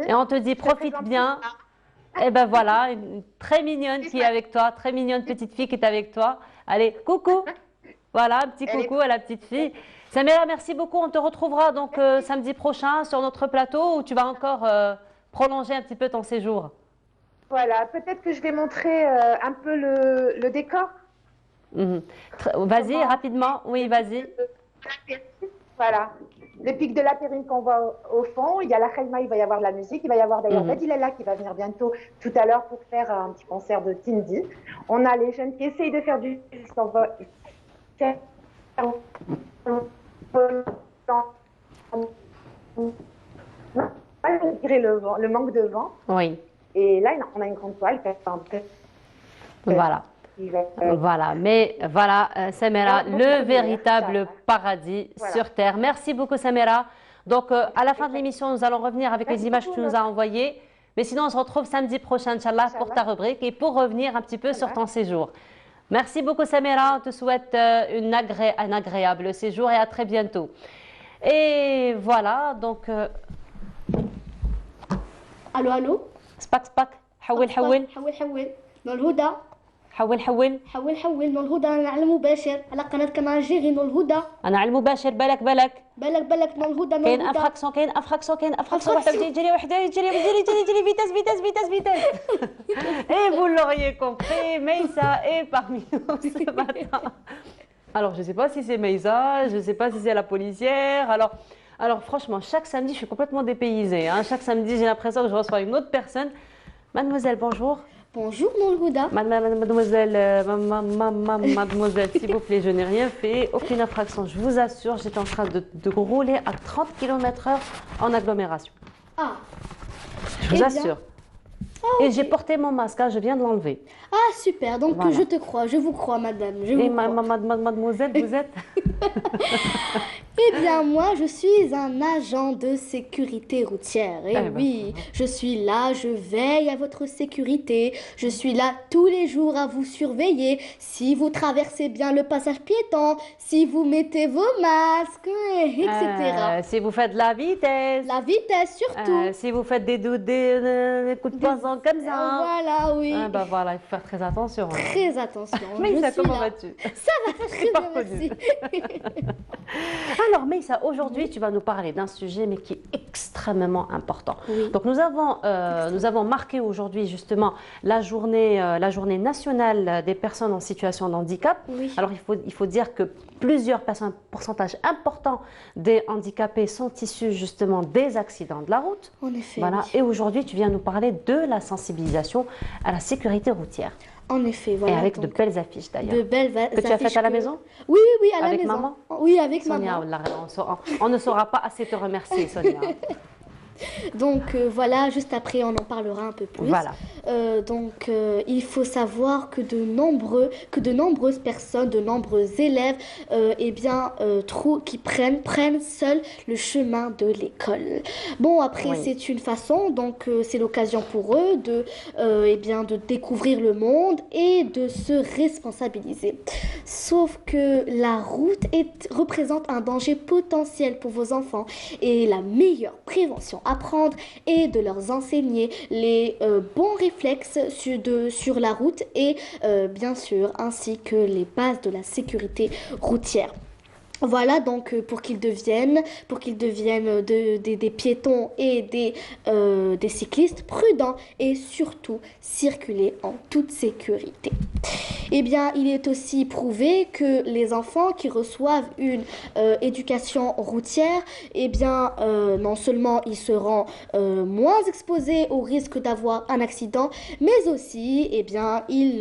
Et on te dit, profite bien. Et ben voilà, une très mignonne qui est avec toi, très mignonne petite fille qui est avec toi. Allez, coucou. Voilà, un petit coucou à la petite fille. Samira, merci beaucoup. On te retrouvera donc samedi prochain sur notre plateau où tu vas encore prolonger un petit peu ton séjour. Voilà, peut-être que je vais montrer un peu le décor. Vas-y, rapidement. Oui, vas-y. Voilà. Le pic de la Périne qu'on voit au fond, il y a la Khelma, il va y avoir de la musique, il va y avoir d'ailleurs Badilella qui va venir bientôt tout à l'heure pour faire un petit concert de Tindi. On a les jeunes qui essayent de faire du malgré le manque de vent. Oui. Et là, on a une grande toile. Voilà. Voilà, mais voilà, Samira, le véritable paradis sur Terre. Merci beaucoup, Samira. Donc, à la fin de l'émission, nous allons revenir avec les images que tu nous as envoyées. Mais sinon, on se retrouve samedi prochain, Inch'Allah, pour ta rubrique et pour revenir un petit peu sur ton séjour. Merci beaucoup, Samira. On te souhaite un agréable séjour et à très bientôt. Et voilà, donc... الو الو سباك سباك حول حول حول حول نور الهدى حول حول حول حول نور الهدى انا على المباشر على قناه كمان جيري نور الهدى انا على المباشر بالك بالك بالك نور الهدى نور كاين الهدى افراكسون كاين افراكسون وحده جري وحده جري فيتاس et vous l'auriez compris Meissa est parmi nous ce matin. Alors je sais pas si c'est Meissa, je sais pas si c'est la policière. Alors franchement chaque samedi je suis complètement dépaysée hein. Chaque samedi j'ai l'impression que je reçois une autre personne. Mademoiselle, bonjour. Bonjour, Nourhouda. Mademoiselle, s'il vous plaît, je n'ai rien fait, aucune infraction. Je vous assure, j'étais en train de rouler à 30 km/h en agglomération. Ah. Je vous assure. Et j'ai porté mon masque, hein, je viens de l'enlever. Ah, super. Donc, Voilà. je te crois, je vous crois, madame. Et mademoiselle, vous êtes Eh bien, moi, je suis un agent de sécurité routière. Et oui, je suis là, je veille à votre sécurité. Je suis là tous les jours à vous surveiller. Si vous traversez bien le passage piéton, si vous mettez vos masques, etc. Si vous faites la vitesse. La vitesse, surtout. Si vous faites des coups de poisson comme ça. Voilà, oui. Bah voilà, il faut faire très attention. Très attention. Meissa, comment vas-tu? Ça va très bien, merci. Alors Meissa, aujourd'hui tu vas nous parler d'un sujet mais qui est extrêmement important. Oui. Donc nous avons marqué aujourd'hui justement la journée nationale des personnes en situation de handicap. Oui. Alors il faut dire que plusieurs personnes, un pourcentage important des handicapés sont issus justement des accidents de la route. En effet. Voilà. Oui. Et aujourd'hui tu viens nous parler de la sensibilisation à la sécurité routière. En effet, voilà. Et avec donc, de belles affiches d'ailleurs. De belles affiches. Que tu as faites à la maison? Oui, à la avec maison. Maman? Oui, avec Sonia, maman. on ne saura pas assez te remercier, Sonia. Donc voilà, juste après on en parlera un peu plus. Voilà. Il faut savoir que de nombreuses personnes, de nombreux élèves, qui prennent seuls le chemin de l'école. Bon après Oui. c'est une façon, donc c'est l'occasion pour eux de découvrir le monde et de se responsabiliser. Sauf que la route représente un danger potentiel pour vos enfants et la meilleure prévention à prendre est de leur enseigner les bons réflexes sur la route et bien sûr ainsi que les bases de la sécurité routière. Voilà donc pour qu'ils deviennent des piétons et des cyclistes prudents et surtout circuler en toute sécurité. Eh bien, il est aussi prouvé que les enfants qui reçoivent une éducation routière, non seulement ils seront moins exposés au risque d'avoir un accident, mais aussi, ils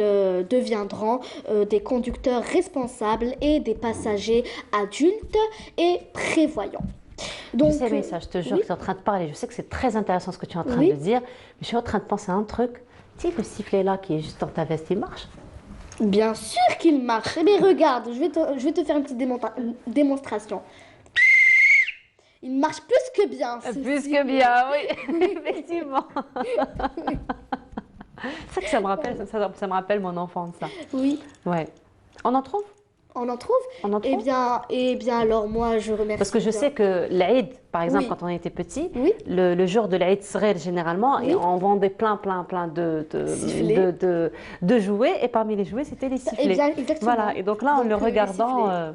deviendront des conducteurs responsables et des passagers adultes et prévoyants. Donc, tu sais, mais ça, je te jure oui. que tu es en train de parler. Je sais que c'est très intéressant ce que tu es en train Oui. de dire, mais je suis en train de penser à un truc. Tu sais, le sifflet là qui est juste dans ta veste, il marche? Bien sûr qu'il marche. Eh bien, regarde, je vais te faire une petite démonstration. Il marche plus que bien. Plus que bien, oui, effectivement. C'est ça que ça me rappelle mon enfance, ça. Oui. Ouais. On en trouve? On en trouve? On en trouve? Eh bien, alors moi, je remercie. Parce que je sais que l'Aïd, par exemple, Oui. quand on était petit, Oui. le jour de l'Aïd Sghir généralement, Oui. et on vendait plein de jouets, et parmi les jouets, c'était les sifflets. Eh bien, exactement. Voilà, et donc là, en le regardant...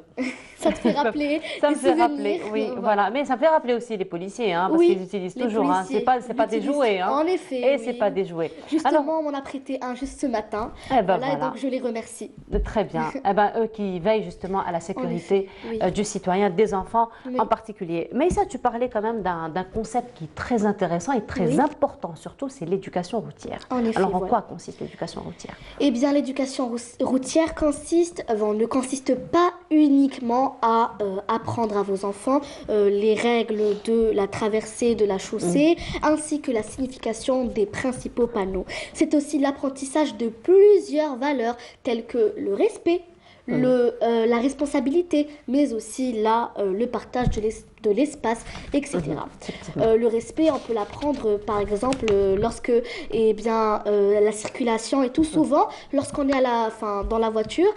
ça te fait rappeler ça me des fait souvenirs. rappeler, oui, voilà. Mais ça me fait rappeler aussi les policiers, hein, parce Oui, qu'ils utilisent les toujours, hein. policiers C'est pas des jouets, hein. En effet, Et oui. c'est pas des jouets. Justement, on m'en a prêté un juste ce matin. Eh ben Et voilà. donc je les remercie. Très bien. Eh ben, eux qui veillent justement à la sécurité oui. du citoyen, des enfants Oui. en particulier. Mais ça, tu parlais quand même d'un concept qui est très intéressant et très Oui. important, surtout, c'est l'éducation routière. En effet, Alors, en voilà. quoi consiste l'éducation routière? Eh bien, l'éducation routière ne consiste pas uniquement à apprendre à vos enfants les règles de la traversée de la chaussée, ainsi que la signification des principaux panneaux. C'est aussi l'apprentissage de plusieurs valeurs telles que le respect, la responsabilité, mais aussi le partage de de l'espace, etc. Le respect, on peut l'apprendre par exemple lorsque la circulation et tout. Souvent, lorsqu'on est dans la voiture,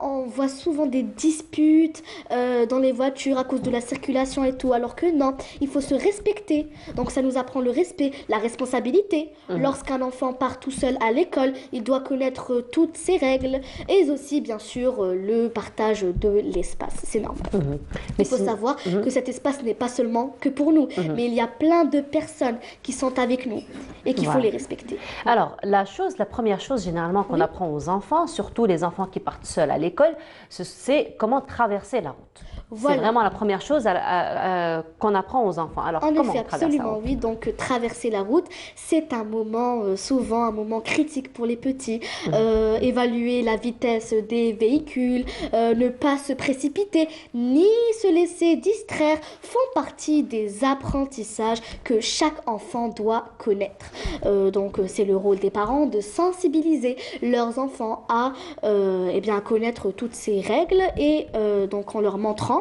on voit souvent des disputes dans les voitures à cause de la circulation et tout, alors que non, il faut se respecter. Donc ça nous apprend le respect, la responsabilité. Lorsqu'un enfant part tout seul à l'école, il doit connaître toutes ces règles et aussi bien sûr le partage de l'espace. C'est normal. Il faut savoir que cet espace n'est pas seulement que pour nous, mais il y a plein de personnes qui sont avec nous et qu'il faut les respecter. Alors, la première chose généralement qu'on apprend aux enfants, surtout les enfants qui partent seuls à l'école, c'est comment traverser la route. C'est vraiment la première chose qu'on apprend aux enfants. Alors, en comment effet, on traverse la absolument, route? oui. Donc, traverser la route, c'est un moment, souvent un moment critique pour les petits. Évaluer la vitesse des véhicules, ne pas se précipiter, ni se laisser distraire, font partie des apprentissages que chaque enfant doit connaître. Donc, c'est le rôle des parents de sensibiliser leurs enfants à connaître toutes ces règles et donc en leur montrant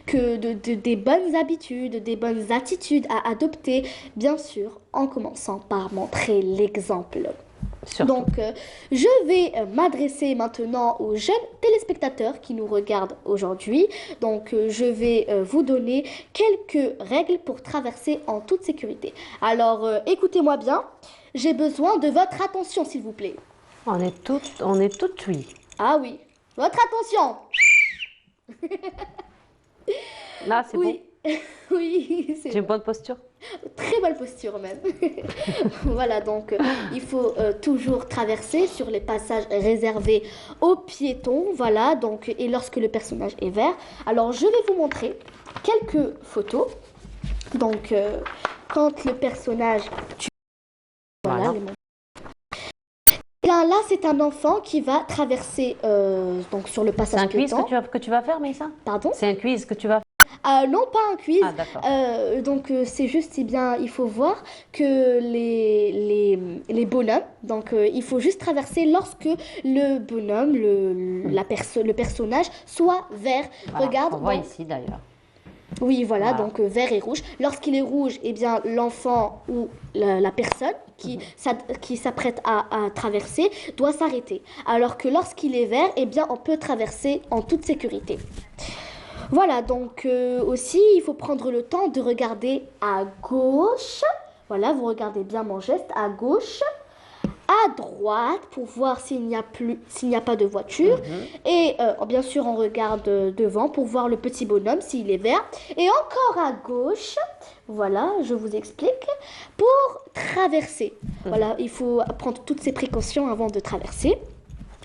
que des bonnes habitudes, des bonnes attitudes à adopter, bien sûr, en commençant par montrer l'exemple. Donc, je vais m'adresser maintenant aux jeunes téléspectateurs qui nous regardent aujourd'hui. Donc, je vais vous donner quelques règles pour traverser en toute sécurité. Alors, écoutez-moi bien, j'ai besoin de votre attention, s'il vous plaît. On est toutes oui. Ah oui, votre attention. Là, c'est bon. Oui, c'est J'ai une bonne posture? Très bonne posture même. Voilà, donc il faut toujours traverser sur les passages réservés aux piétons. Voilà, donc, et lorsque le personnage est vert. Alors, je vais vous montrer quelques photos. Donc, quand le personnage tue... Voilà. Là, c'est un enfant qui va traverser donc sur le passage piéton. C'est un quiz que tu vas faire, Maïssa? Pardon? C'est un quiz que tu vas faire? Non, pas un quiz. Ah, d'accord. Donc, c'est juste, il faut voir que les bonhommes, donc il faut juste traverser lorsque le bonhomme, le personnage, soit vert. Voilà, Regarde. on voit ici d'ailleurs. Oui, voilà, donc vert et rouge. Lorsqu'il est rouge, l'enfant ou la personne qui s'apprête à traverser doit s'arrêter. Alors que lorsqu'il est vert, on peut traverser en toute sécurité. Voilà, donc aussi, il faut prendre le temps de regarder à gauche. Voilà, vous regardez bien mon geste, à gauche, à droite, pour voir s'il n'y a pas de voiture. Et bien sûr, on regarde devant pour voir le petit bonhomme, s'il est vert. Et encore à gauche, voilà, je vous explique, pour traverser. Voilà, il faut prendre toutes ces précautions avant de traverser.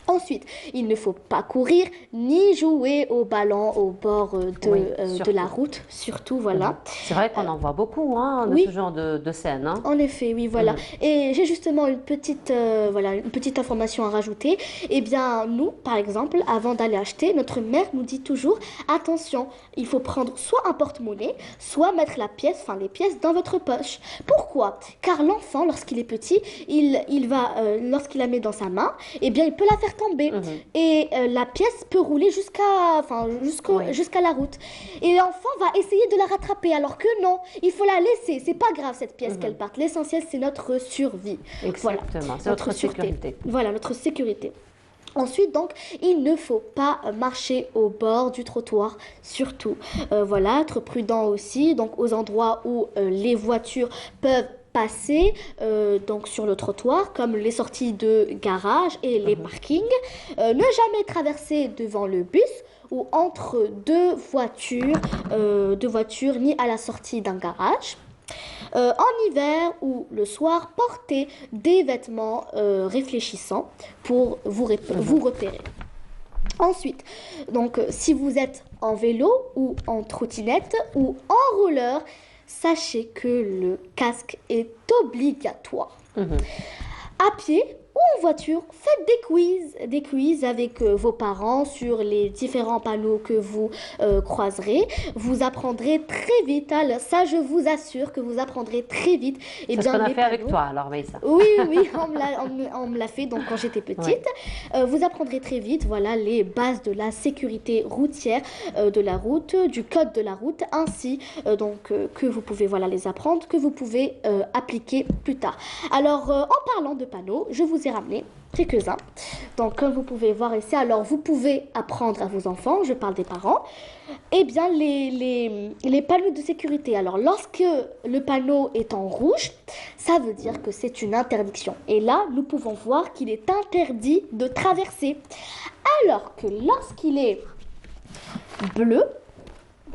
Ensuite, il ne faut pas courir ni jouer au ballon au bord de la route, surtout, voilà. C'est vrai qu'on en voit beaucoup, de ce genre de scène. Hein. En effet, oui, voilà. Et j'ai justement une petite information à rajouter. Nous, par exemple, avant d'aller acheter, notre mère nous dit toujours, attention, il faut prendre soit un porte-monnaie, soit mettre les pièces dans votre poche. Pourquoi? Car l'enfant, lorsqu'il est petit, lorsqu'il la met dans sa main, il peut la faire tomber et la pièce peut rouler jusqu'à la route et l'enfant va essayer de la rattraper alors que non, il faut la laisser, c'est pas grave cette pièce qu'elle parte, l'essentiel c'est notre survie. Exactement, voilà. c'est notre sécurité. Voilà, notre sécurité. Ensuite, donc, il ne faut pas marcher au bord du trottoir, surtout. Voilà, être prudent aussi, donc aux endroits où les voitures peuvent passer donc sur le trottoir, comme les sorties de garage et les parkings. Ne jamais traverser devant le bus ou entre deux voitures, ni à la sortie d'un garage. En hiver ou le soir, portez des vêtements réfléchissants pour vous repérer. Ensuite, donc, si vous êtes en vélo ou en trottinette ou en roller, sachez que le casque est obligatoire. À pied ou en voiture, faites des quiz avec vos parents sur les différents panneaux que vous croiserez. Vous apprendrez très vite, ça je vous assure que vous apprendrez très vite. C'est ce qu'on a fait avec toi alors, Maïssa. Oui, on me l'a fait donc quand j'étais petite. Vous apprendrez très vite, voilà, les bases de la sécurité routière, de la route, du code de la route, ainsi que vous pouvez les apprendre, que vous pouvez appliquer plus tard. Alors, en parlant de panneaux, je vous ai ramené quelques-uns. Donc, comme vous pouvez voir ici, alors vous pouvez apprendre à vos enfants, je parle des parents, eh bien, les panneaux de sécurité. Alors, lorsque le panneau est en rouge, ça veut dire que c'est une interdiction. Et là, nous pouvons voir qu'il est interdit de traverser. Alors que lorsqu'il est bleu,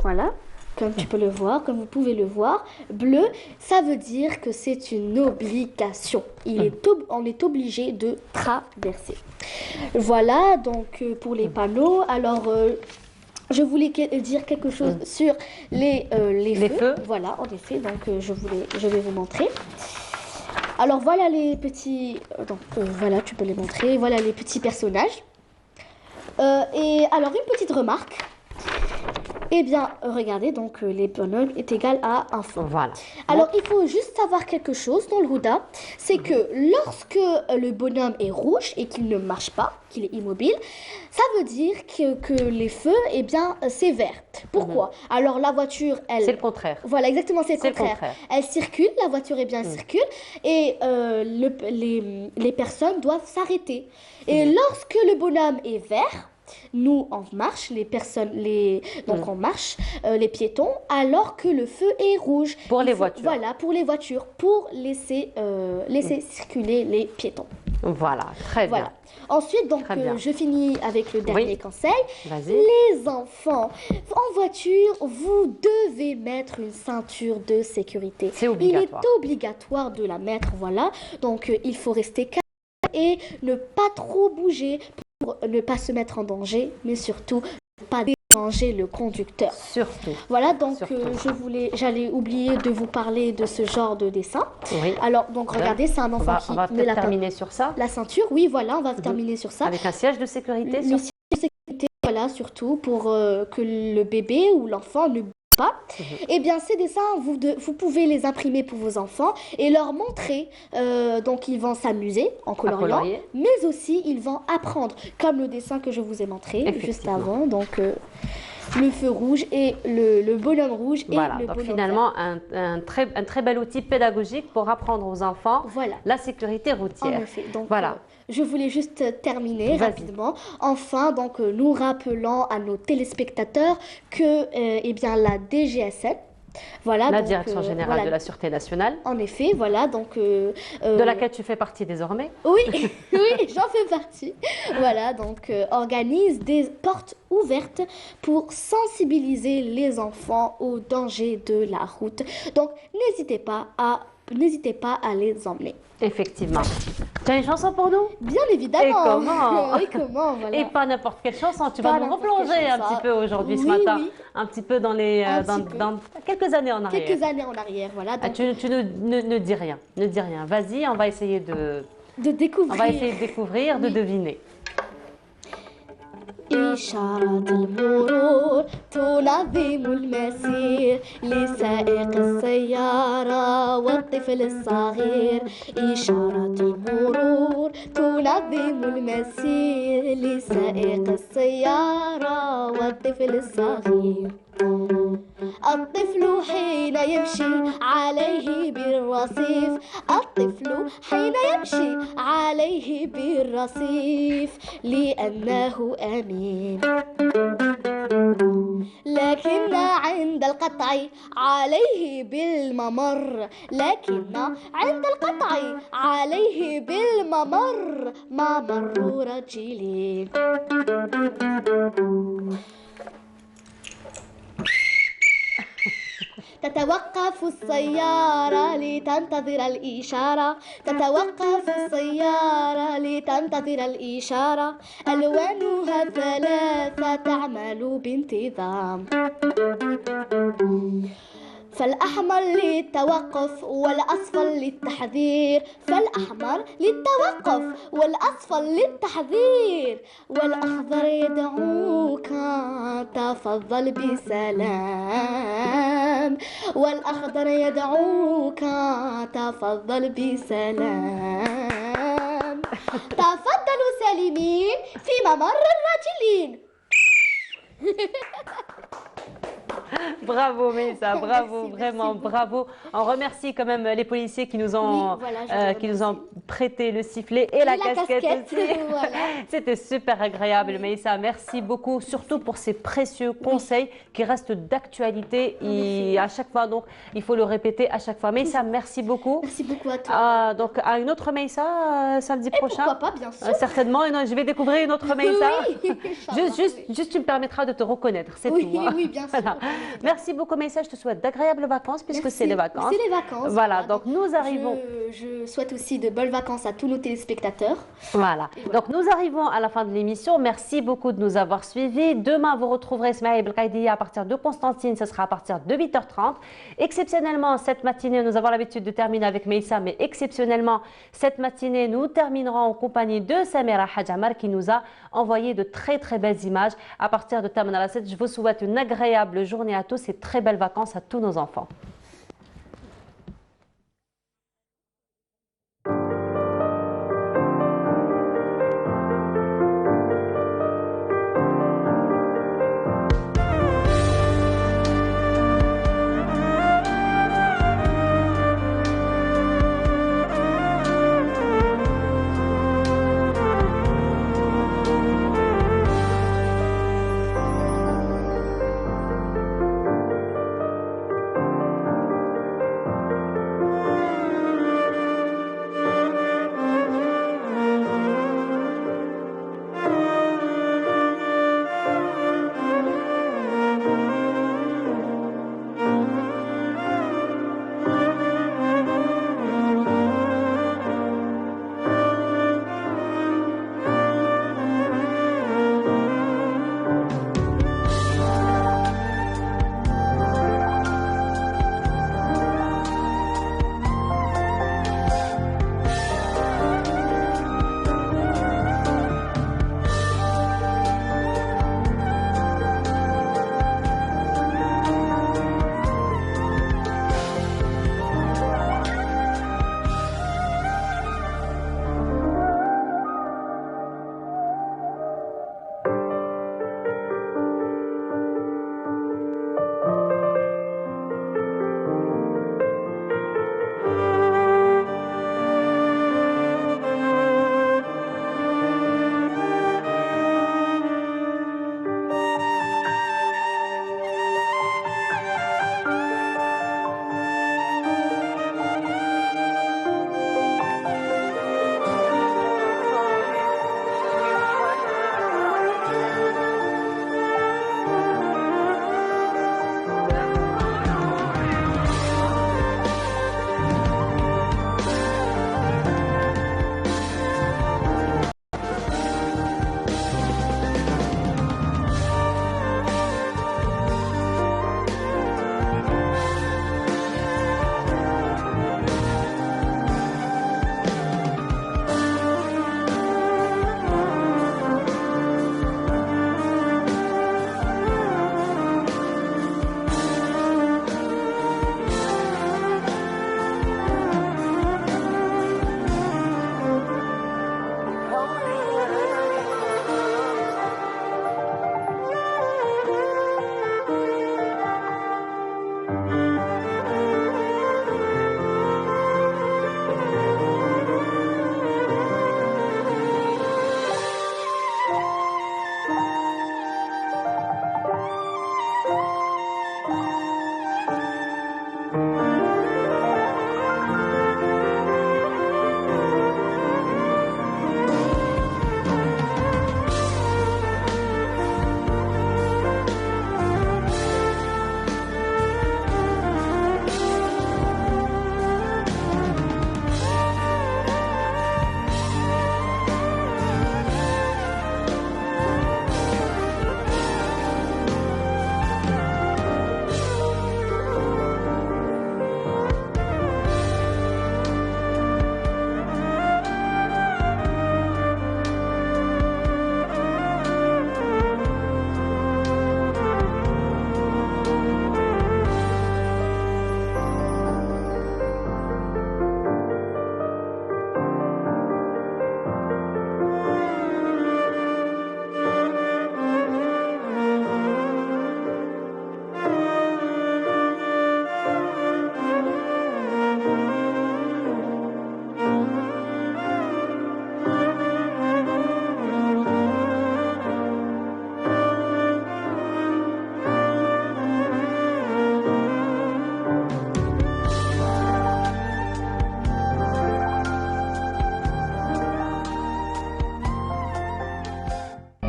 voilà, comme tu peux le voir, comme vous pouvez le voir, bleu, ça veut dire que c'est une obligation. On est obligé de traverser. Voilà, donc pour les panneaux. Alors, je voulais dire quelque chose sur les feux. Voilà, en effet, donc je vais vous montrer. Alors, voilà les petits... voilà, tu peux les montrer. Voilà les petits personnages. Et alors, une petite remarque. Eh bien, regardez, donc les bonhommes est égal à un feu. Voilà. Alors, il faut juste savoir quelque chose dans le Houda, c'est que lorsque le bonhomme est rouge et qu'il ne marche pas, qu'il est immobile, ça veut dire que les feux, eh bien, c'est vert. Pourquoi? Alors, la voiture, elle... C'est le contraire. Voilà, exactement, c'est le contraire. Elle circule, la voiture, eh bien, circule, et les personnes doivent s'arrêter. Et lorsque le bonhomme est vert, nous, on marche, on marche, les piétons, alors que le feu est rouge. Pour les voitures. Voilà, pour les voitures, pour laisser circuler les piétons. Voilà, très bien. Voilà. Ensuite, donc, je finis avec le dernier conseil. Vas-y. Les enfants, en voiture, vous devez mettre une ceinture de sécurité. C'est obligatoire. Il est obligatoire de la mettre, voilà. Donc, il faut rester calme et ne pas trop bouger pour ne pas se mettre en danger, mais surtout ne pas déranger le conducteur. Surtout. Voilà, donc j'allais oublier de vous parler de ce genre de dessin. Oui. Alors, donc regardez, c'est un enfant qui met terminer sur ça. La ceinture, oui, voilà, on va terminer sur ça. Avec un siège de sécurité. Le siège de sécurité, voilà, surtout pour que le bébé ou l'enfant ne pas. Eh bien, ces dessins, vous pouvez les imprimer pour vos enfants et leur montrer. Donc, ils vont s'amuser en coloriant, mais aussi ils vont apprendre, comme le dessin que je vous ai montré juste avant. Donc, le feu rouge et le bonhomme rouge et le bonhomme finalement un très bel outil pédagogique pour apprendre aux enfants la sécurité routière. En effet. Donc, je voulais juste terminer rapidement. Enfin, donc, nous rappelons à nos téléspectateurs que eh bien, la DGSN, voilà, la Direction Générale de la Sûreté Nationale. En effet, voilà, donc... de laquelle tu fais partie désormais. Oui, oui, j'en fais partie. Voilà, donc organise des portes ouvertes pour sensibiliser les enfants aux dangers de la route. Donc, n'hésitez pas à les emmener. Effectivement. Tu as une chanson pour nous? Bien évidemment. Et comment? Et comment, voilà. Et pas n'importe quelle chanson. Tu vas nous replonger un petit peu aujourd'hui, ce matin. Oui. Un petit peu dans quelques années en arrière. Quelques années en arrière, voilà. Donc... tu ne dis rien. Ne dis rien. Vas-y, on va essayer de découvrir. On va essayer de découvrir, de deviner. إشارة المرور تنظم المسير لسائق السيارة والطفل الصغير إشارة المرور تنظم المسير لسائق السيارة والطفل الصغير الطفل حين يمشي عليه بالرصيف الطفل حين يمشي عليه بالرصيف لأنه أمين لكن عند القطع عليه بالممر ما مر رجلين تتوقف السيارة لتنتظر الإشارة ألوانها ثلاثة تعمل بانتظام فالأحمر للتوقف والأصفر للتحذير فالأحمر للتوقف والأصفر للتحذير والأخضر يدعوك تفضل بسلام والأخضر يدعوك تفضل بسلام تفضلوا سالمين في ممر الراجلين. Bravo Mélissa, bravo, vraiment bravo. On remercie quand même les policiers qui nous ont, qui nous ont prêté le sifflet et la casquette aussi. Voilà. C'était super agréable Mélissa, merci beaucoup, surtout pour ces précieux conseils qui restent d'actualité et à chaque fois, donc il faut le répéter à chaque fois. Mélissa, merci beaucoup. Merci beaucoup à toi. Donc à une autre Mélissa samedi prochain. Pourquoi pas, bien sûr. Certainement, je vais découvrir une autre Mélissa. Oui, juste tu me permettras de te reconnaître, c'est oui, tout. Hein. Oui, bien sûr. Voilà. Merci beaucoup Mélissa, je te souhaite d'agréables vacances puisque c'est les vacances. C'est les vacances. Voilà, donc nous arrivons. Je souhaite aussi de bonnes vacances à tous nos téléspectateurs. Voilà, donc nous arrivons à la fin de l'émission. Merci beaucoup de nous avoir suivis. Demain, vous retrouverez Smaïl Belkaïdia à partir de Constantine, ce sera à partir de 8h30. Exceptionnellement, cette matinée, nous avons l'habitude de terminer avec Mélissa, mais exceptionnellement, cette matinée, nous terminerons en compagnie de Samira Hadjamar qui nous a envoyé de très très belles images à partir de Taman 7. Je vous souhaite une agréable journée à tous et très belles vacances à tous nos enfants.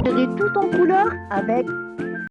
Serez tout en couleur avec